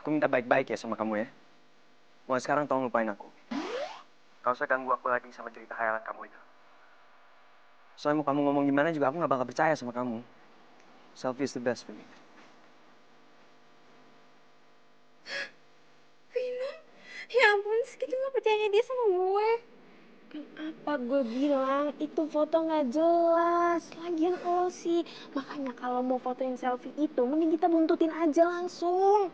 Aku minta baik-baik ya sama kamu ya. Mulai sekarang tolong lupain aku. Gak usah ganggu aku lagi sama cerita khayalan kamu itu. Soalnya mau kamu ngomong gimana juga aku gak bakal percaya sama kamu. Selfie is the best for me. Vino, ya ampun, segitu gak percaya dia sama gue. Kenapa gue bilang itu foto gak jelas? Lagian lo sih. Makanya kalau mau fotoin selfie itu, mending kita buntutin aja langsung.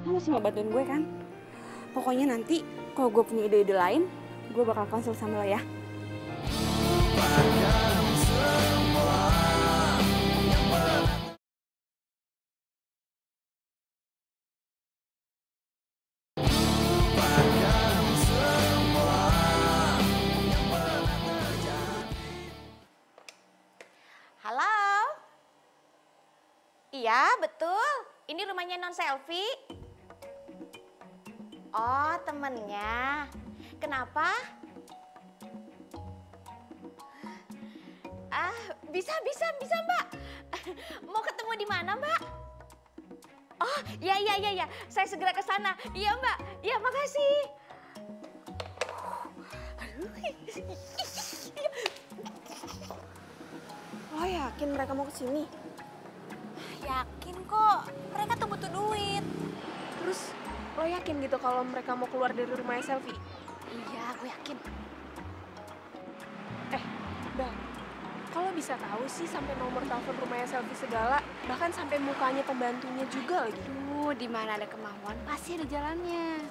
Lo masih mau bantuin gue kan? Pokoknya nanti kalau gue punya ide-ide lain, gue bakal konsul sama lo ya. Halo? Iya, betul. Ini rumahnya Non Selfie. Oh, temennya. Kenapa? Bisa Mbak. Mau ketemu di mana, Mbak? Oh, ya. Saya segera ke sana. Iya, Mbak. Iya, makasih. Lo yakin mereka mau kesini? Yakin kok. Mereka tuh butuh duit. Terus lo yakin gitu kalau mereka mau keluar dari rumahnya Selfie? Iya, aku yakin. Bel, kalau bisa tahu sih sampai nomor telepon rumahnya Selfie segala, bahkan sampai mukanya pembantunya juga lagi. Di mana ada kemauan pasti ada jalannya.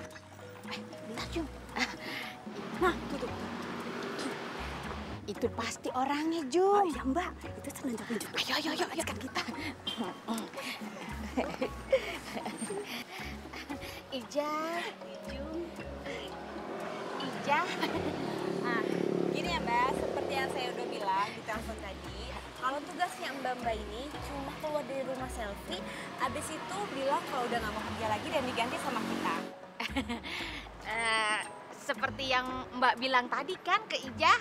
Bentar, Jum. Nah, tuh. Itu pasti orangnya, Jum. Iya Mbak, itu senang-senang. Ayo, kan kita. Ijah, Jum. Ijah. Nah, gini ya Mbak, seperti yang saya udah bilang di telepon tadi, kalau tugasnya Mbak ini cuma keluar dari rumah Selfie, abis itu bilang kalau udah nggak mau kerja lagi dan diganti sama kita. Seperti yang Mbak bilang tadi kan ke Ijah,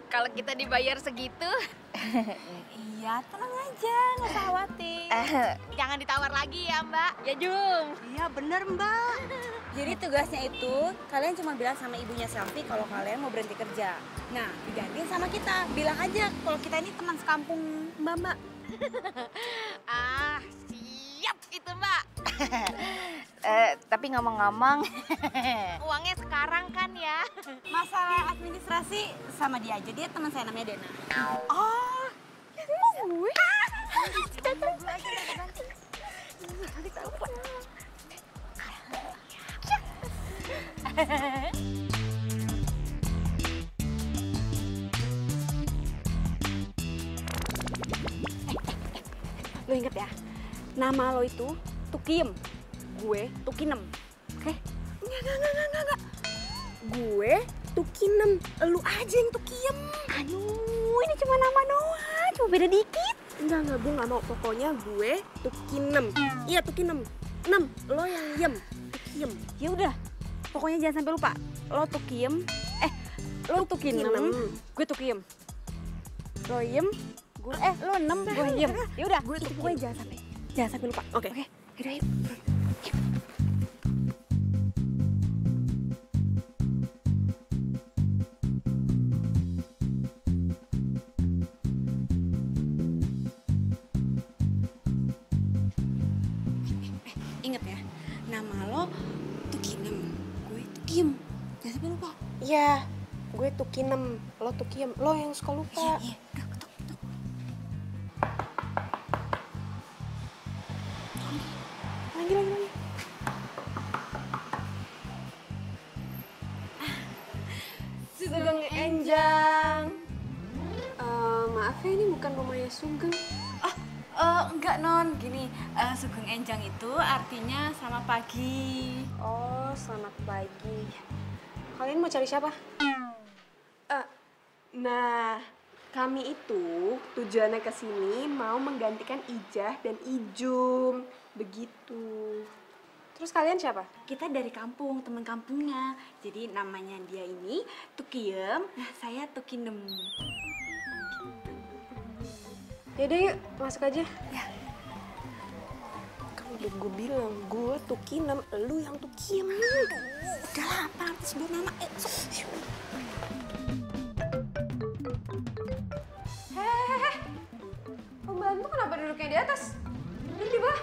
kalau kita dibayar segitu. Iya, tenang aja, nggak usah khawatir. Jangan ditawar lagi ya Mbak. Ya Jum. Iya bener Mbak. Jadi tugasnya itu, kalian cuma bilang sama ibunya Selfie kalau kalian mau berhenti kerja. Nah, digantiin sama kita. Bilang aja kalau kita ini teman sekampung Mbak. Siap itu Mbak. Tapi ngomong-ngomong, uangnya sekarang kan ya? Masalah administrasi sama dia aja, dia teman saya namanya Dena. Oh, gue. Lo inget ya, nama lo itu Tukiem, gue Tukinem, oke? Enggak. Gue Tukinem, lu aja yang Tukiem. Aduh, ini cuma nama doang, cuma beda dikit. Enggak, gue nggak mau. Pokoknya gue Tukinem. Iya, Tukinem. 6, lo yang Yem. Tukiem. Ya udah, pokoknya jangan sampai lupa. Lo Tukiem, lo Tukinem, gue Tukiem. Lo Yem, gue lo 6, gue Yem. Ya udah, Gue itu Tukiem. pokoknya jangan sampai lupa. Oke. Yaudah, yuk. Ingat ya, nama lo Tukinem, gue Tukiem. Jangan sampai lupa. Iya, gue Tukinem, lo Tukiem. Lo yang suka lupa. Iya, udah ketok. Lagi. Sugeng Enjang. Maaf ya, ini bukan rumahnya Sugeng. Enggak non, gini, Sugeng Enjang itu artinya selamat pagi. Oh, selamat pagi. Kalian mau cari siapa? Nah, kami itu tujuannya ke sini mau menggantikan Ijah dan Ijum. Begitu. Terus kalian siapa? Kita dari kampung, teman kampungnya. Jadi namanya dia ini Tukiem, saya Tukinem. Yaudah yuk, masuk aja. Ya. Kan udah gue bilang, gue Tukinem, lu yang Tukiem. Udah lah, apa arti sebut nama? Hehehe. Pembantu kenapa duduknya di atas? Duduk di bawah.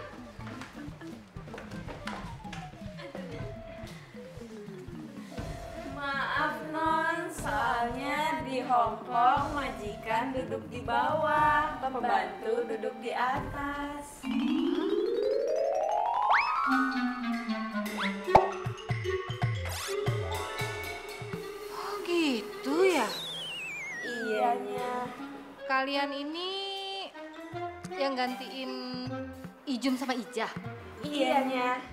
Maaf non, soalnya di Hongkong majikan duduk di bawah, pembantu duduk di atas. Oh gitu ya? Iyanya. Kalian ini yang gantiin Ijum sama Ijah? Iyanya.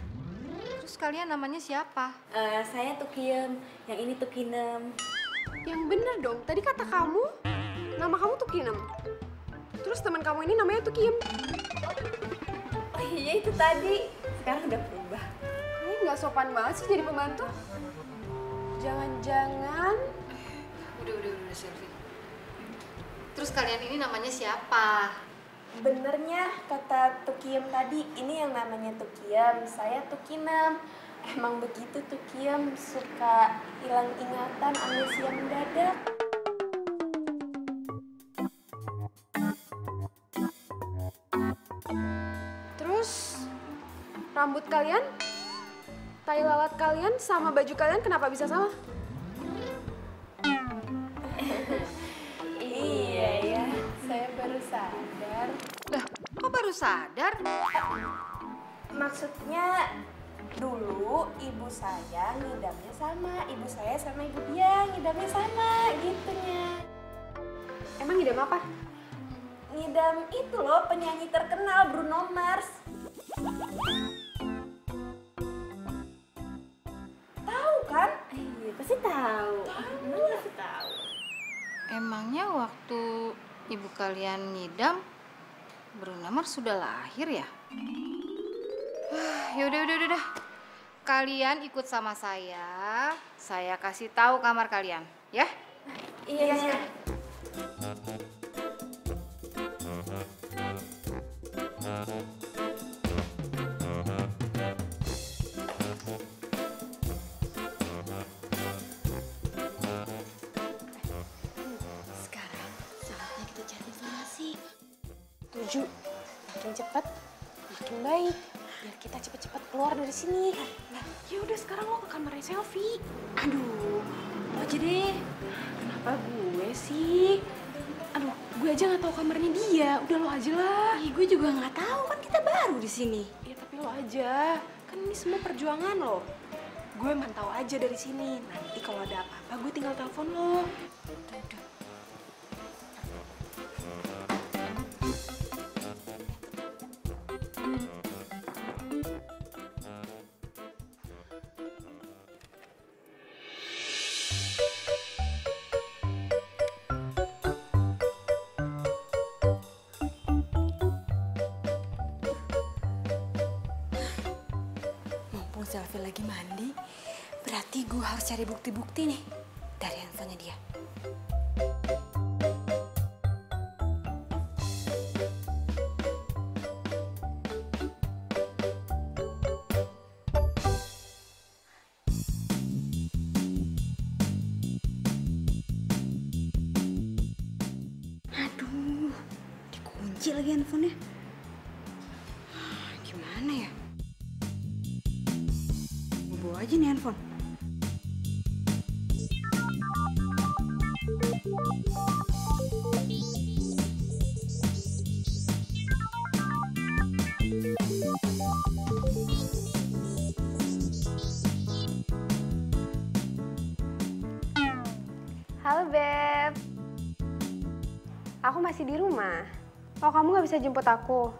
Terus kalian namanya siapa? Saya Tukiem, yang ini Tukinem. Yang bener dong, tadi kata kamu, nama kamu Tukinem. Terus teman kamu ini namanya Tukiem. Oh iya itu tadi. Sekarang udah berubah. Kalian nggak Gak sopan banget sih jadi pembantu. Jangan-jangan... Udah, Selvi. Terus kalian ini namanya siapa? Benernya kata Tukiem tadi, ini yang namanya Tukiem, saya Tukinem. Emang begitu Tukiem, suka hilang ingatan, amnesia mendadak. Terus rambut kalian, tai lalat kalian sama baju kalian kenapa bisa sama? Iya ya, saya baru sadar. Lah, kok baru sadar? Maksudnya dulu ibu saya ngidamnya sama, ibu saya sama ibu dia ngidamnya sama gitunya. Emang ngidam apa? Ngidam itu loh penyanyi terkenal Bruno Mars. Tahu kan? Iya pasti tahu. Pasti tahu. Emangnya waktu ibu kalian ngidam, Bruno Mars sudah lahir ya? Yaudah. Kalian ikut sama saya kasih tahu kamar kalian, ya? Iya. Sekarang saatnya kita cari informasi. Setuju. Makin cepat, makin baik. Biar kita cepet-cepet keluar dari sini. Ya udah sekarang lo ke kamarnya Selfie. Aduh, lo aja deh. Kenapa gue sih? Aduh, gue aja nggak tahu kamarnya dia. Udah lo aja lah. Ih, gue juga nggak tahu kan kita baru di sini. Ya tapi lo aja. Kan ini semua perjuangan lo. Gue mantau aja dari sini. Nanti kalau ada apa-apa gue tinggal telepon lo. Udah. Mumpung Selfie lagi mandi, berarti gue harus cari bukti-bukti nih dari handphonenya dia. Aduh, dikunci lagi handphonenya. Gimana ya? Gue bawa aja nih handphone. Halo Beb. Aku masih di rumah. Oh kamu nggak bisa jemput aku?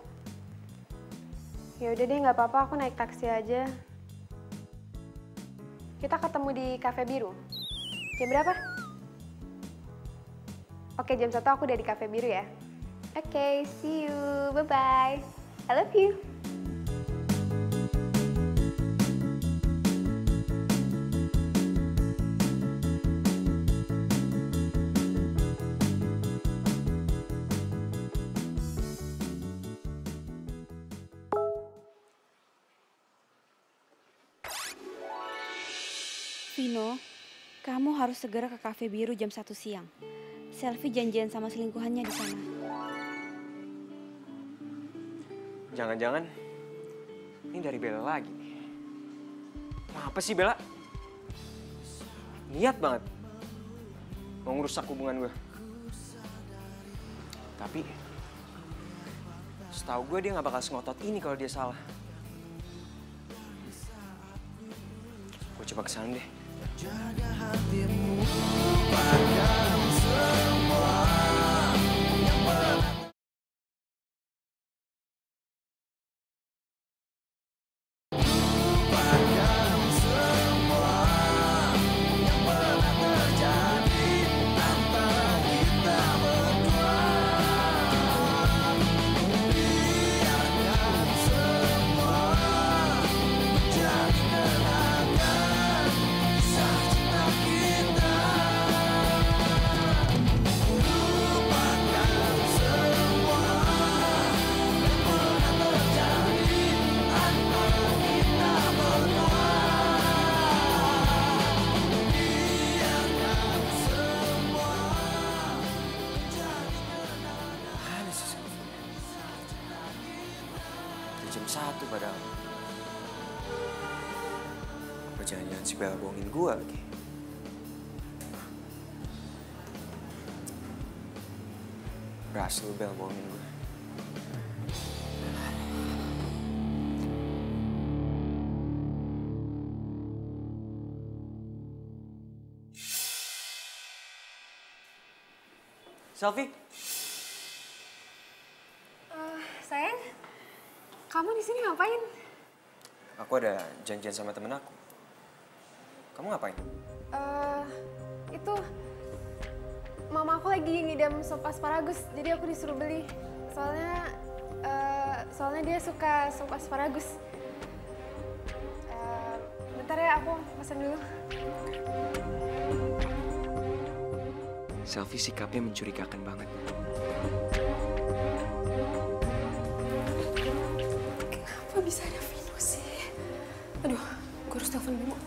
Ya udah deh nggak apa-apa, aku naik taksi aja. Kita ketemu di Cafe Biru. Jam berapa? Oke, jam 1 aku udah di Cafe Biru ya. Oke, see you. Bye-bye. I love you. Vino, kamu harus segera ke Cafe Biru jam 1 siang. Selfie janjian sama selingkuhannya di sana. Jangan-jangan ini dari Bella lagi. Apa sih Bella? Niat banget mau ngerusak hubungan gue. Tapi setahu gue dia nggak bakal sengotot ini kalau dia salah. Gue coba kesana deh. Jaga hatimu, lupakan semua yang pernah. Lupakan semua yang pernah terjadi antara kita berdua. Biarkan semua menjadi kenangan. jam 1 padahal. Apa jangan-jangan si Bella bohongin gue lagi? Berhasil Bella bohongin gue. Selfie? Sayang, kamu di sini ngapain? Aku ada janjian sama temen aku. Kamu ngapain? Itu mama aku lagi ngidam sop asparagus, jadi aku disuruh beli. Soalnya dia suka sop asparagus. Bentar ya, aku pesan dulu. Selfie sikapnya mencurigakan banget. Kenapa bisa ada Vino sih? Aduh, gue harus telepon Bimo.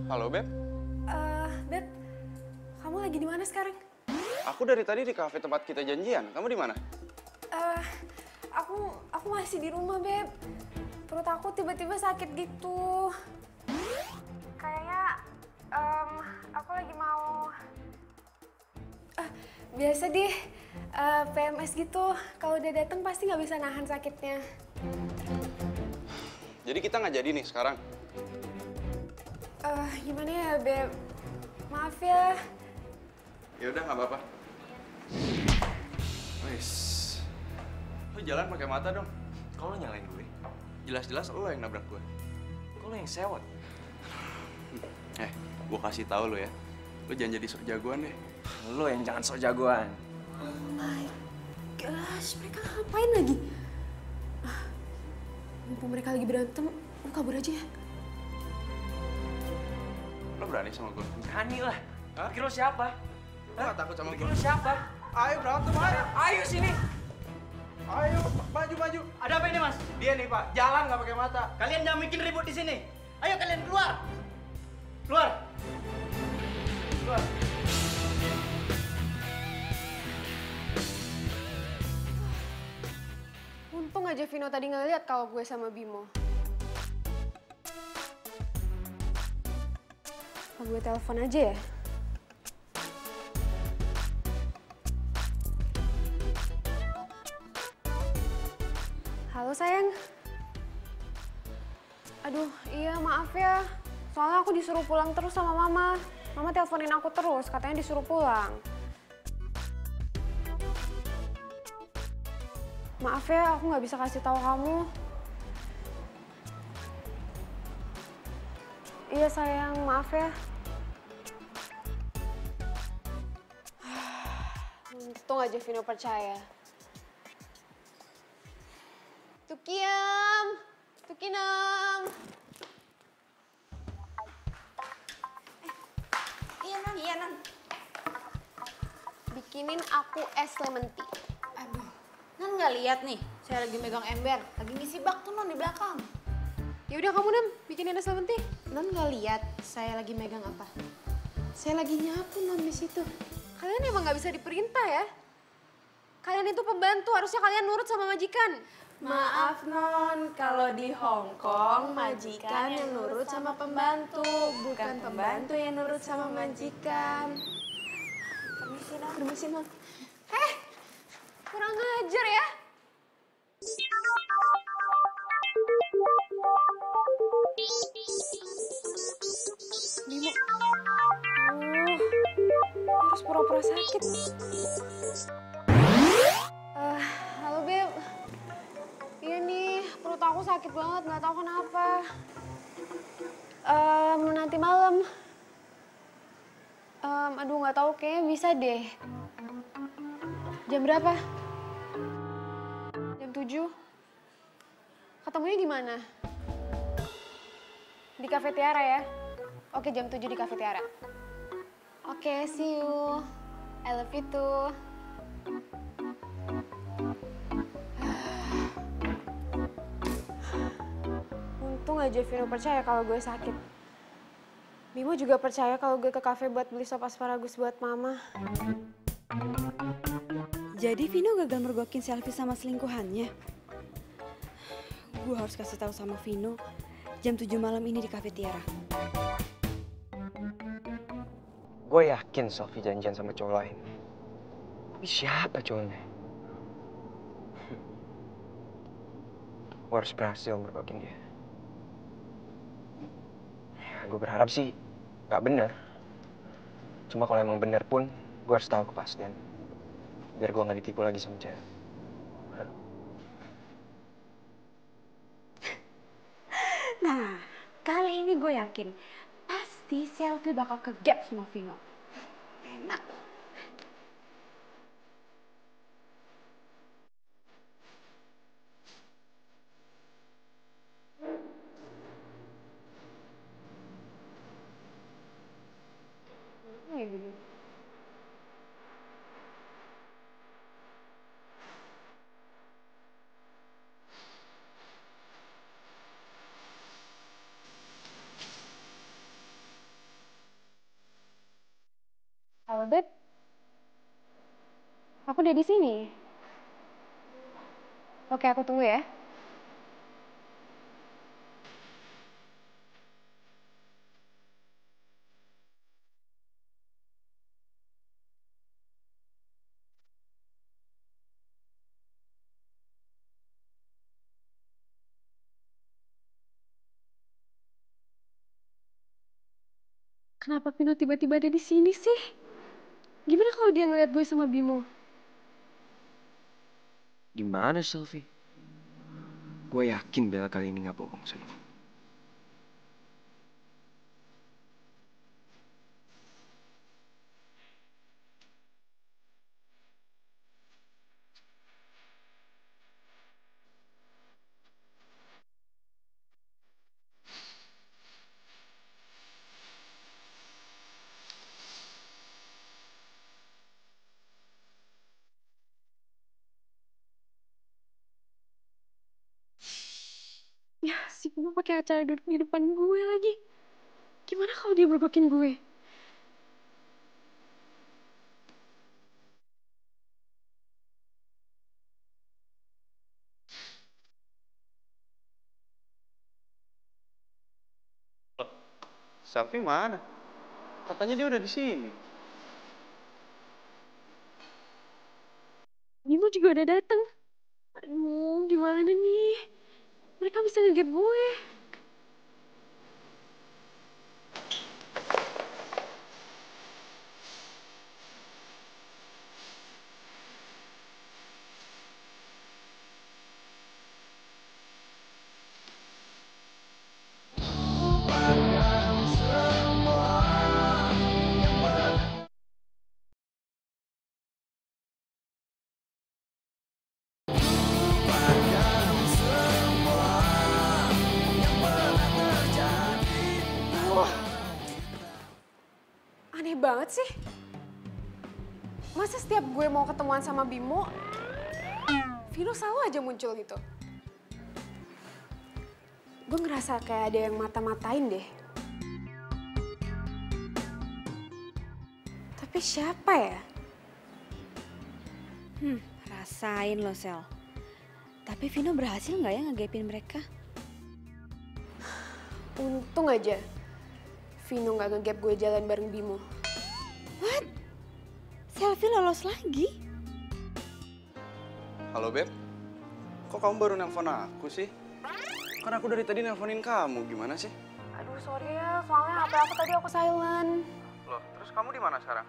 Halo, Beb. Beb, kamu lagi di mana sekarang? Aku dari tadi di kafe tempat kita janjian. Kamu di mana? Aku masih di rumah, Beb. Perut aku tiba-tiba sakit gitu. Kayaknya aku lagi mau biasa deh PMS gitu. Kalau udah datang pasti nggak bisa nahan sakitnya. Jadi kita nggak jadi nih sekarang? Gimana ya, Beb? Maaf ya. Ya udah nggak apa-apa. Wis. Lu jalan pakai mata dong. Kok lo nyalain gue? Jelas-jelas lo yang nabrak gue. Kok lo yang sewot? Gue kasih tahu lo ya. Lo jangan jadi sok jagoan deh. Lo yang jangan sok jagoan. Oh my gosh, mereka ngapain lagi? Mumpung mereka lagi berantem, lu kabur aja ya. Lo berani sama gue? Berani lah. Pikir lo siapa? Lo gak takut sama gue? Pikir lo siapa? Ayo berantem, ayo. Ayo sini. Ayo, maju. Ada apa ini, Mas? Dia nih, Pak. Jalan nggak pakai mata. Kalian jangan bikin ribut di sini. Ayo kalian keluar. Keluar. Keluar. Untung aja Vino tadi ngeliat kalau gue sama Bimo. Apa gue telepon aja ya? Halo sayang. Aduh, iya maaf ya. Soalnya aku disuruh pulang terus sama mama. Mama teleponin aku terus, katanya disuruh pulang. Maaf ya, aku nggak bisa kasih tahu kamu. Iya sayang, maaf ya. Untung aja Vino percaya. Tukiam, Tukinam. Iya, Non. Bikinin aku es lemon tea. Aduh, Non nggak lihat nih, saya lagi megang ember, lagi ngisi bak tuh Non di belakang. Ya udah kamu Nam, bikinin es lemon tea. Non nggak lihat saya lagi megang apa? Saya lagi nyapu Non di situ. Kalian emang nggak bisa diperintah ya? Kalian itu pembantu, harusnya kalian nurut sama majikan. Maaf Non, kalau di Hong Kong majikan yang nurut sama pembantu, bukan pembantu yang nurut sama majikan. Permisi, Non. Permisi Non. Kurang ajar ya. Bimo. Harus pura-pura sakit. Halo Beb. Iya nih, perut aku sakit banget, nggak tahu kenapa. Nanti malam. Aduh nggak tahu, kayaknya bisa deh. Jam berapa? Jam 7? Ketemunya di mana? Di Cafe Tiara ya? Oke, jam 7 di Cafe Tiara. Oke, see you. I love you too. Untung aja Vino percaya kalau gue sakit. Bimo juga percaya kalau gue ke kafe buat beli sop asparagus buat mama. Jadi Vino gagal mergokin selfie sama selingkuhannya. Gue harus kasih tahu sama Vino jam 7 malam ini di Cafe Tiara. Gue yakin Sophie janjian sama cowok lain. Tapi siapa cowoknya? Gue harus berhasil mergokin dia. Gue berharap sih gak bener. Cuma kalau emang bener pun, gue harus tahu kepastian. Biar gue gak ditipu lagi sama cewek. Nah, kali ini gue yakin pasti selfie bakal kegap sama Vino. Enak. Halo, Beb. Aku udah di sini. Oke, aku tunggu ya. Kenapa Vino tiba-tiba ada di sini sih? Gimana kalau dia ngeliat gue sama Bimo? Gimana Sophie? Gue yakin Bella kali ini gak bohong sama gue. Ya, si Bimo pakai acara duduk di depan gue lagi. Gimana kalau dia bergokin gue? Safi mana? Katanya dia udah di sini. Bimo juga udah dateng. Aduh, gimana nih? Mereka bisa ngegap gue. Aneh banget sih. Masa setiap gue mau ketemuan sama Bimo, Vino selalu aja muncul gitu. Gue ngerasa kayak ada yang mata-matain deh. Tapi siapa ya? Rasain lo, Sel. Tapi Vino berhasil nggak ya ngegapin mereka? Untung aja Vino nggak ngegap gue jalan bareng Bimo. What? Selfie lolos lagi? Halo Beb, kok kamu baru nelpon aku sih? Kan aku dari tadi nelponin kamu, gimana sih? Aduh sorry ya, soalnya HP aku tadi aku silent. Loh, terus kamu di mana sekarang?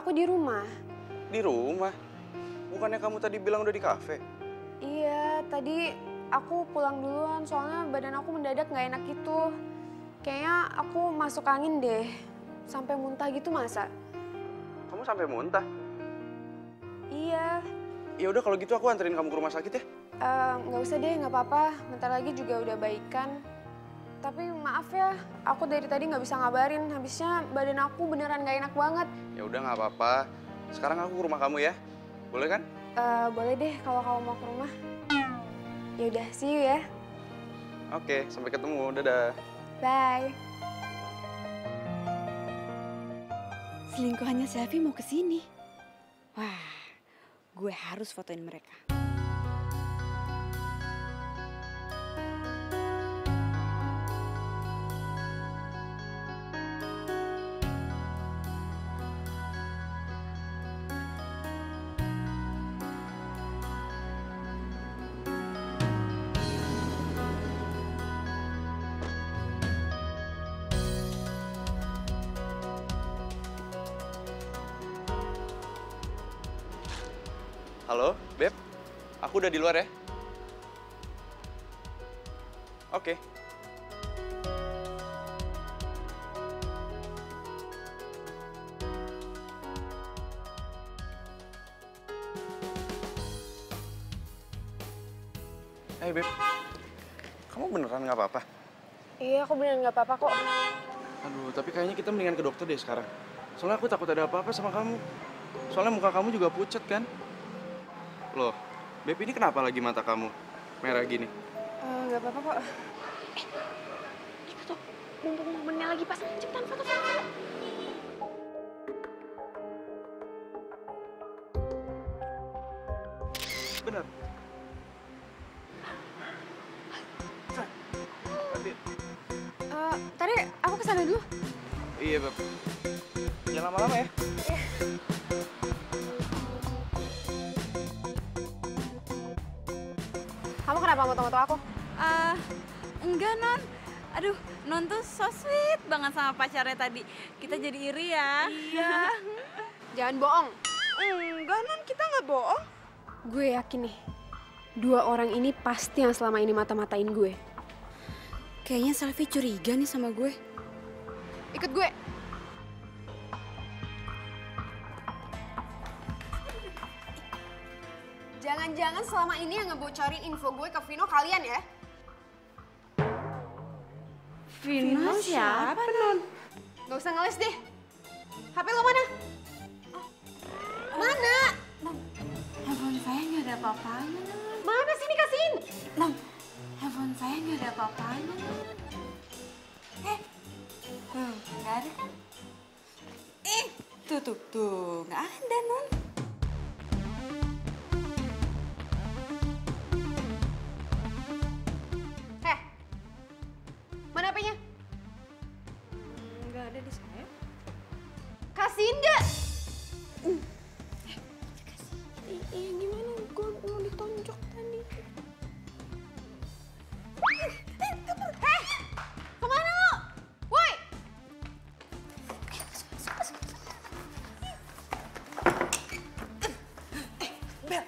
Aku di rumah. Di rumah? Bukannya kamu tadi bilang udah di kafe? Iya, tadi aku pulang duluan soalnya badan aku mendadak nggak enak gitu. Kayaknya aku masuk angin deh, sampai muntah gitu masa? Kamu sampai muntah? Iya. Ya udah kalau gitu aku anterin kamu ke rumah sakit ya. Nggak usah deh, nggak apa-apa. Bentar lagi juga udah baikan. Tapi maaf ya, aku dari tadi nggak bisa ngabarin. Habisnya badan aku beneran nggak enak banget. Ya udah nggak apa-apa. Sekarang aku ke rumah kamu ya. Boleh kan? Boleh deh kalau kamu mau ke rumah. Ya udah, see you ya. Oke, sampai ketemu. Dadah. Bye. selingkuhannya Selfie mau kesini. Wah, gue harus fotoin mereka. Halo, Beb. Aku udah di luar ya. Oke. Hey, Beb. Kamu beneran nggak apa-apa? Iya, aku beneran nggak apa-apa kok. Aduh, tapi kayaknya kita mendingan ke dokter deh sekarang. Soalnya aku takut ada apa-apa sama kamu. Soalnya muka kamu juga pucat kan? Loh, Beb, ini kenapa lagi mata kamu merah gini? Nggak apa-apa kok. Kita tuh mumpung momennya lagi pas, cepetan foto-foto. Bener. Tadi aku kesana dulu. Iya, Beb. Jangan lama-lama ya. Kamu kenapa moto-moto aku? Enggak, Non. Aduh, Non tuh so sweet banget sama pacarnya tadi. Kita jadi iri ya. Iya. Jangan bohong. Enggak, Non. Kita nggak bohong. Gue yakin nih, dua orang ini pasti yang selama ini mata-matain gue. Kayaknya Selfie curiga nih sama gue. Ikut gue. Jangan-jangan selama ini yang ngebocorin info gue ke Vino kalian ya? Vino siapa, Non? Gak usah ngeles deh. HP lo mana? Mana? Handphone saya nggak ada apa-apanya, Non. Mana sini kasihin? Non, handphone saya nggak ada apa-apanya, Non. Tuh, nggak ada kan? Tuh, nggak ada, Non. Mana HP-nya? Nggak ada di saya. Kasihin gak? Iya, gimana? Gue mau ditonjok tadi. Kemana lo? Woi! Bel,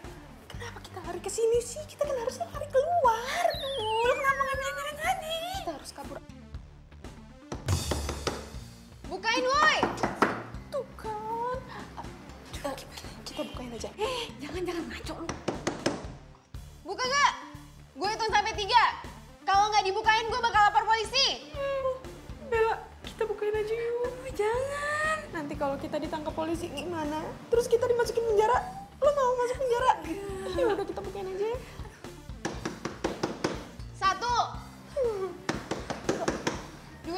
kenapa kita lari ke sini sih? Kita kan harusnya lari keluar. Lu kenapa nggak bilang dari tadi? Kita harus kabur. Bukain, woi! Tuh kan. Kita bukain aja. Jangan ngaco lu. Buka gak? Gue hitung sampai 3. Kalau nggak dibukain, gue bakal lapor polisi. Bella, kita bukain aja yuk. Jangan. Nanti kalau kita ditangkap polisi gimana? Terus kita dimasukin penjara. Lo mau masuk penjara? Ya udah, kita bukain aja. 1, 2,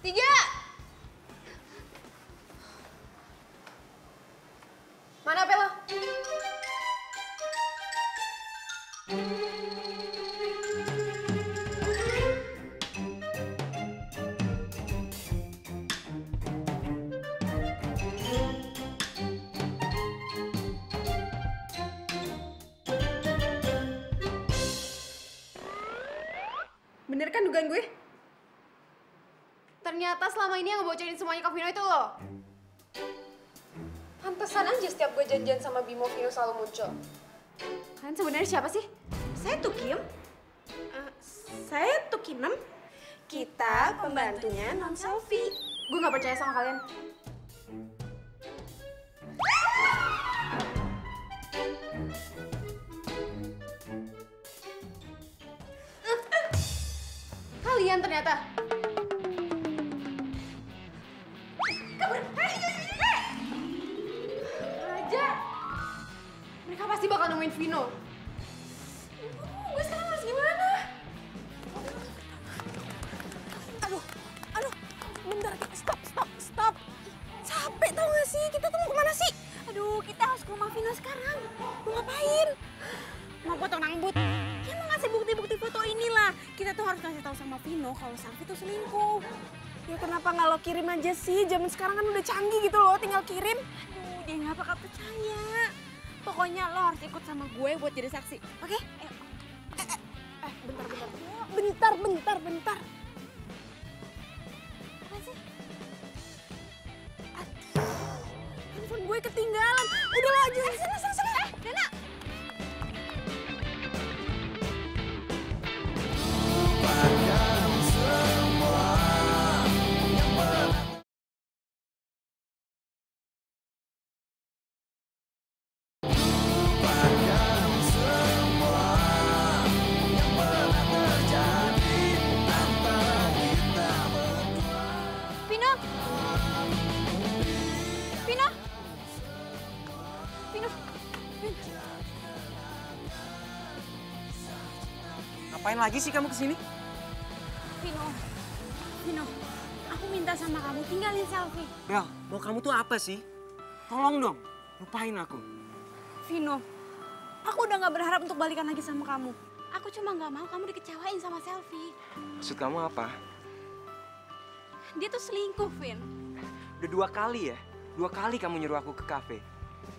3. Mana HP lo? Bener kan dugaan gue? Ternyata selama ini yang ngebocorin semuanya ke Vino itu lo. Pantesan aja setiap gue janjian sama Bimo, Vino selalu muncul. Kalian sebenarnya siapa sih? Saya Tukim. Saya Tukinem. Kita pembantunya Non Selfie. Gue gak percaya sama kalian. Kalian ternyata. Kabur. Aja. Mereka pasti bakal nemuin Vino. Gue sekarang harus gimana? Aduh, bentar, stop. bilang sama Vino kalau Selfie tuh selingkuh. Ya kenapa nggak lo kirim aja sih? Zaman sekarang kan udah canggih gitu loh, tinggal kirim. Aduh, dia nggak bakal percaya. Pokoknya lo harus ikut sama gue buat jadi saksi, oke? Bentar. Apa sih? Handphone gue ketinggalan. Udah lo aja. Sana. Dana! Ngapain lagi sih kamu kesini? Vino, aku minta sama kamu tinggalin Selfie. Bel, mau kamu tuh apa sih? Tolong dong, lupain aku. Vino, aku udah gak berharap untuk balikan lagi sama kamu. Aku cuma gak mau kamu dikecewain sama Selfie. Maksud kamu apa? Dia tuh selingkuh, Vin. Udah 2 kali ya? 2 kali kamu nyuruh aku ke kafe.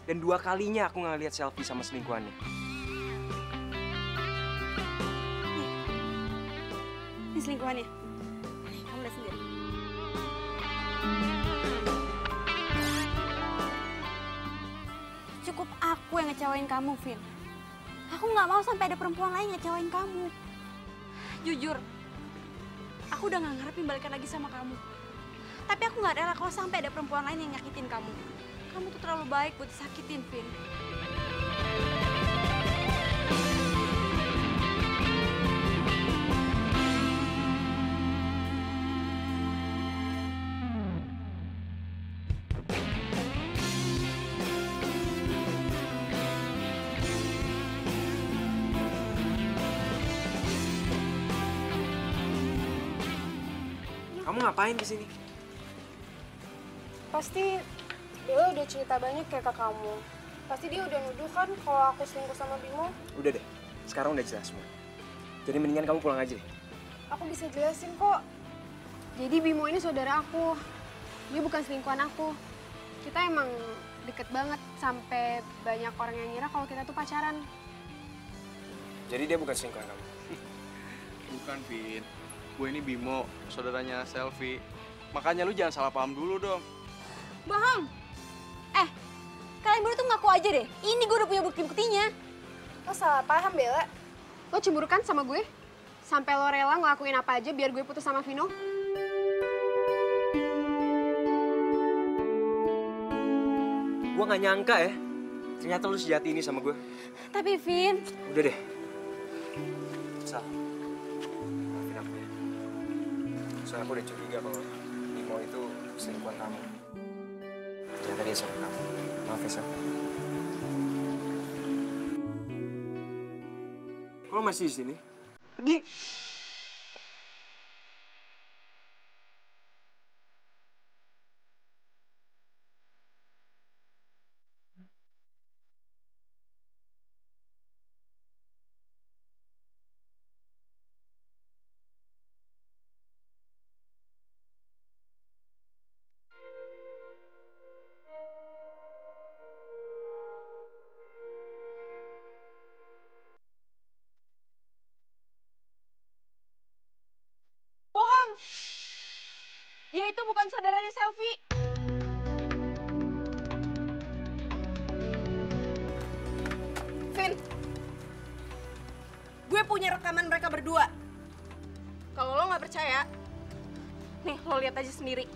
Dan 2 kalinya aku ngeliat Selfie sama selingkuhannya. Ini selingkuhannya. Nih, kamu lihat sendiri. Cukup aku yang ngecewain kamu, Vin. Aku nggak mau sampai ada perempuan lain ngecewain kamu. Jujur, aku udah nggak ngarepin balikan lagi sama kamu. Tapi aku nggak rela kalau sampai ada perempuan lain yang nyakitin kamu. Kamu tuh terlalu baik buat disakitin, Vin. Kamu ngapain kesini? Pasti Bella udah cerita banyak kayak ke kamu. Pasti dia udah nuduh kan kalau aku selingkuh sama Bimo. Udah deh, sekarang udah jelas semua. Jadi mendingan kamu pulang aja deh. Aku bisa jelasin kok. Jadi Bimo ini saudara aku. Dia bukan selingkuhan aku. Kita emang deket banget sampai banyak orang yang ngira kalau kita tuh pacaran. Jadi dia bukan selingkuhan kamu? Bukan, Vin. Gue ini Bimo, saudaranya Selfie. Makanya lu jangan salah paham dulu dong. Bohong! Kalian berdua tuh ngaku aja deh. Ini gue udah punya bukti-buktinya. Lo salah paham, Bella. Lo cemburu kan sama gue? Sampai lo rela ngelakuin apa aja biar gue putus sama Vino? Gue gak nyangka ya, ternyata lu sejati ini sama gue. Tapi, Vin... Udah deh. Sal, maafin aku ya. Soalnya aku udah curiga kalau Bimo itu selingkuhan kamu. Ternyata dia sama kamu. Maaf ya, Sal. Kok lo masih di sini? Pergi! Bohong! Dia itu bukan saudaranya Selfie. Vin, gue punya rekaman mereka berdua. Kalau lo nggak percaya, nih lo lihat aja sendiri.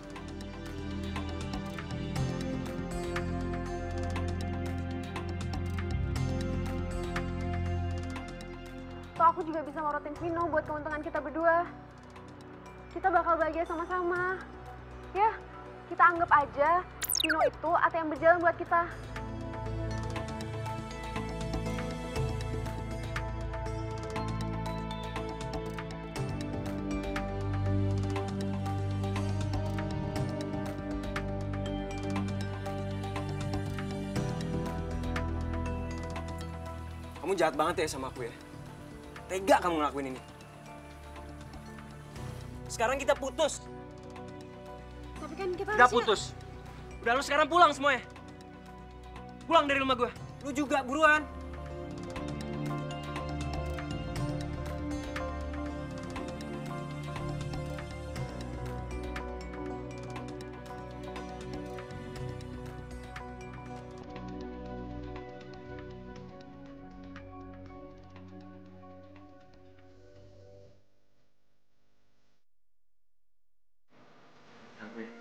Toh aku juga bisa morotin Vino buat keuntungan kita berdua. Kita bakal bahagia sama-sama. Ya, kita anggap aja Vino itu ATM berjalan buat kita. Kamu jahat banget ya sama aku ya. Tega kamu ngelakuin ini. Sekarang kita putus. Tapi kan kita Udah harusnya... putus. Udah lu sekarang pulang semuanya. Pulang dari rumah gua. Lu juga buruan. Apa ya?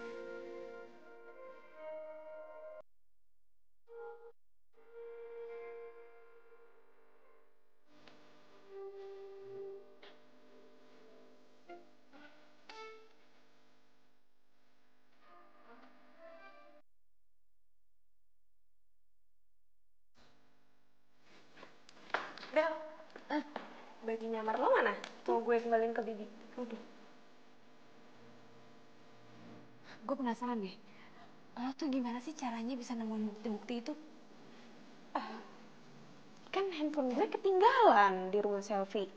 Bel, baju nyamar lo mana? Mau gue kembaliin ke Bibi. Gue penasaran deh, lo tuh gimana sih caranya bisa nemuin bukti-bukti itu? Kan handphone gue ketinggalan di rumah selfie.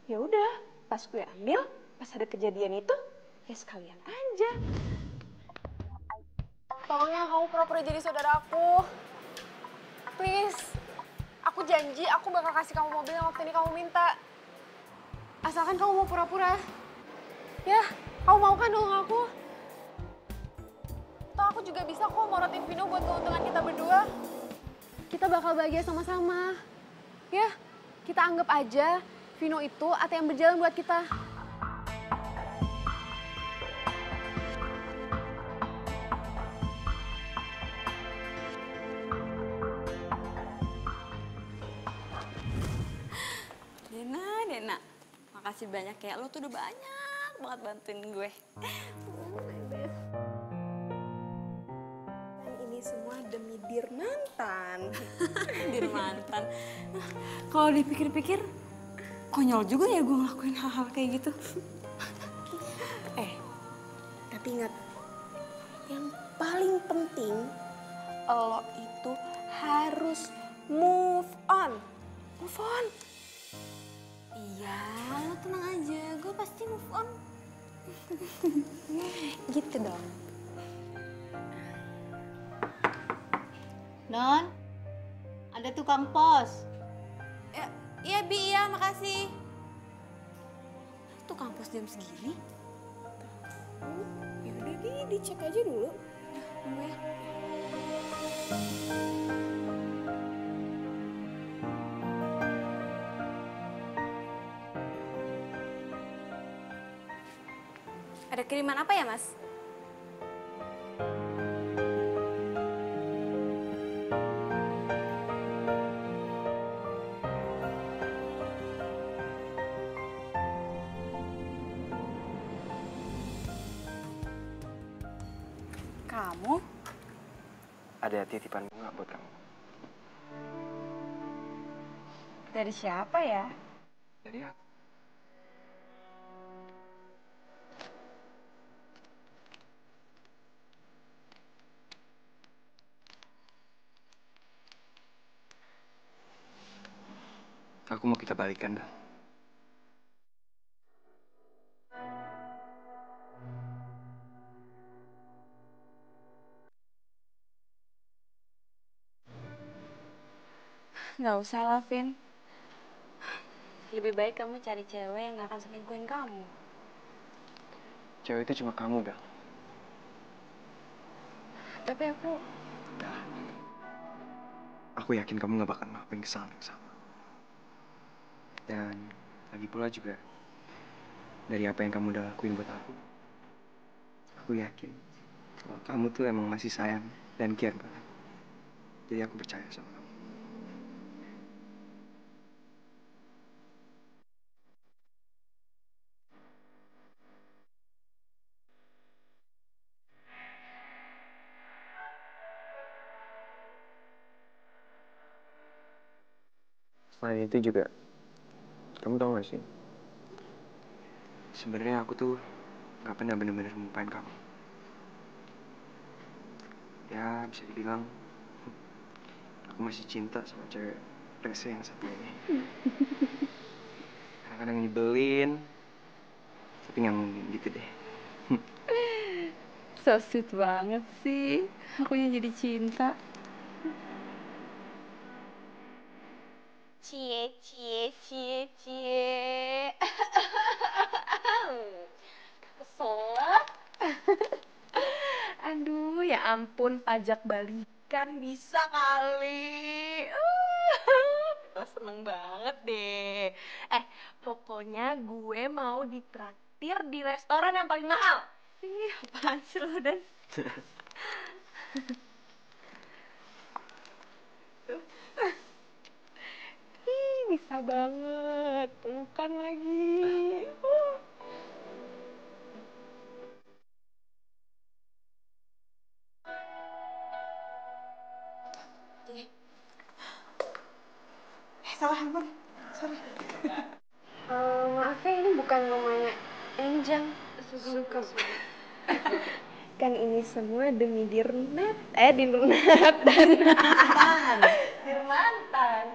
Ya udah, pas gue ambil, pas ada kejadian itu, ya sekalian aja. Tolongnya kamu pura-pura jadi saudara aku. Please. Aku janji aku bakal kasih kamu mobil yang waktu ini kamu minta. Asalkan kamu mau pura-pura. Ya, kamu mau kan nolong aku? Toh aku juga bisa kok morotin Vino buat keuntungan kita berdua. Kita bakal bahagia sama-sama. Ya, kita anggap aja Vino itu ATM berjalan buat kita. Dena, makasih banyak ya. Lo tuh udah banyak banget bantuin gue. Dan ini semua demi dir mantan. Dir mantan. Kalau dipikir-pikir, konyol juga ya gue ngelakuin hal-hal kayak gitu. Tapi ingat, yang paling penting, lo itu harus move on. Move on. Iya, lo tenang aja. Gue pasti move on. Gitu dong. Non, ada tukang pos. Iya, Bi, iya, makasih. Tukang pos jam segini? Ya udah dicek aja dulu. Tunggu ya. Ada kiriman apa ya, Mas? Kamu? Ada titipan bunga buat kamu. Dari siapa ya? Dari aku. Aku mau kita balikan, Bel. Nggak usah lah, Vin. Lebih baik kamu cari cewek yang nggak akan selingkuhin kamu. Cewek itu cuma kamu, Bel. Tapi aku... Aku yakin kamu gak bakal ngelakuin kesalahan yang sama. Dan lagi pula juga, dari apa yang kamu udah lakuin buat aku yakin kalau kamu tuh emang masih sayang dan care banget. Jadi aku percaya sama kamu. Selain itu juga, kamu tau gak sih? Sebenarnya aku tuh gak pernah bener-bener melupain kamu. Ya, bisa dibilang aku masih cinta sama cewek rese yang satu ini. Kadang-kadang nyebelin, Tapi nggak mungkin gitu deh. So sweet banget sih. Akunya jadi cinta. Cie, cie, cie, cie. Keselak. Aduh, ya ampun, pajak balikan bisa kali. Gue seneng banget deh. Pokoknya gue mau ditraktir di restoran yang paling mahal. Ih, apaan sih lo, Dan? Ih, bisa banget. Pelukan lagi. Salah handphone. Sorry. Maaf ya, ini bukan rumahnya Enjang. Suka. Kan ini semua demi Dirnat. Dirnat dan Dirmantan.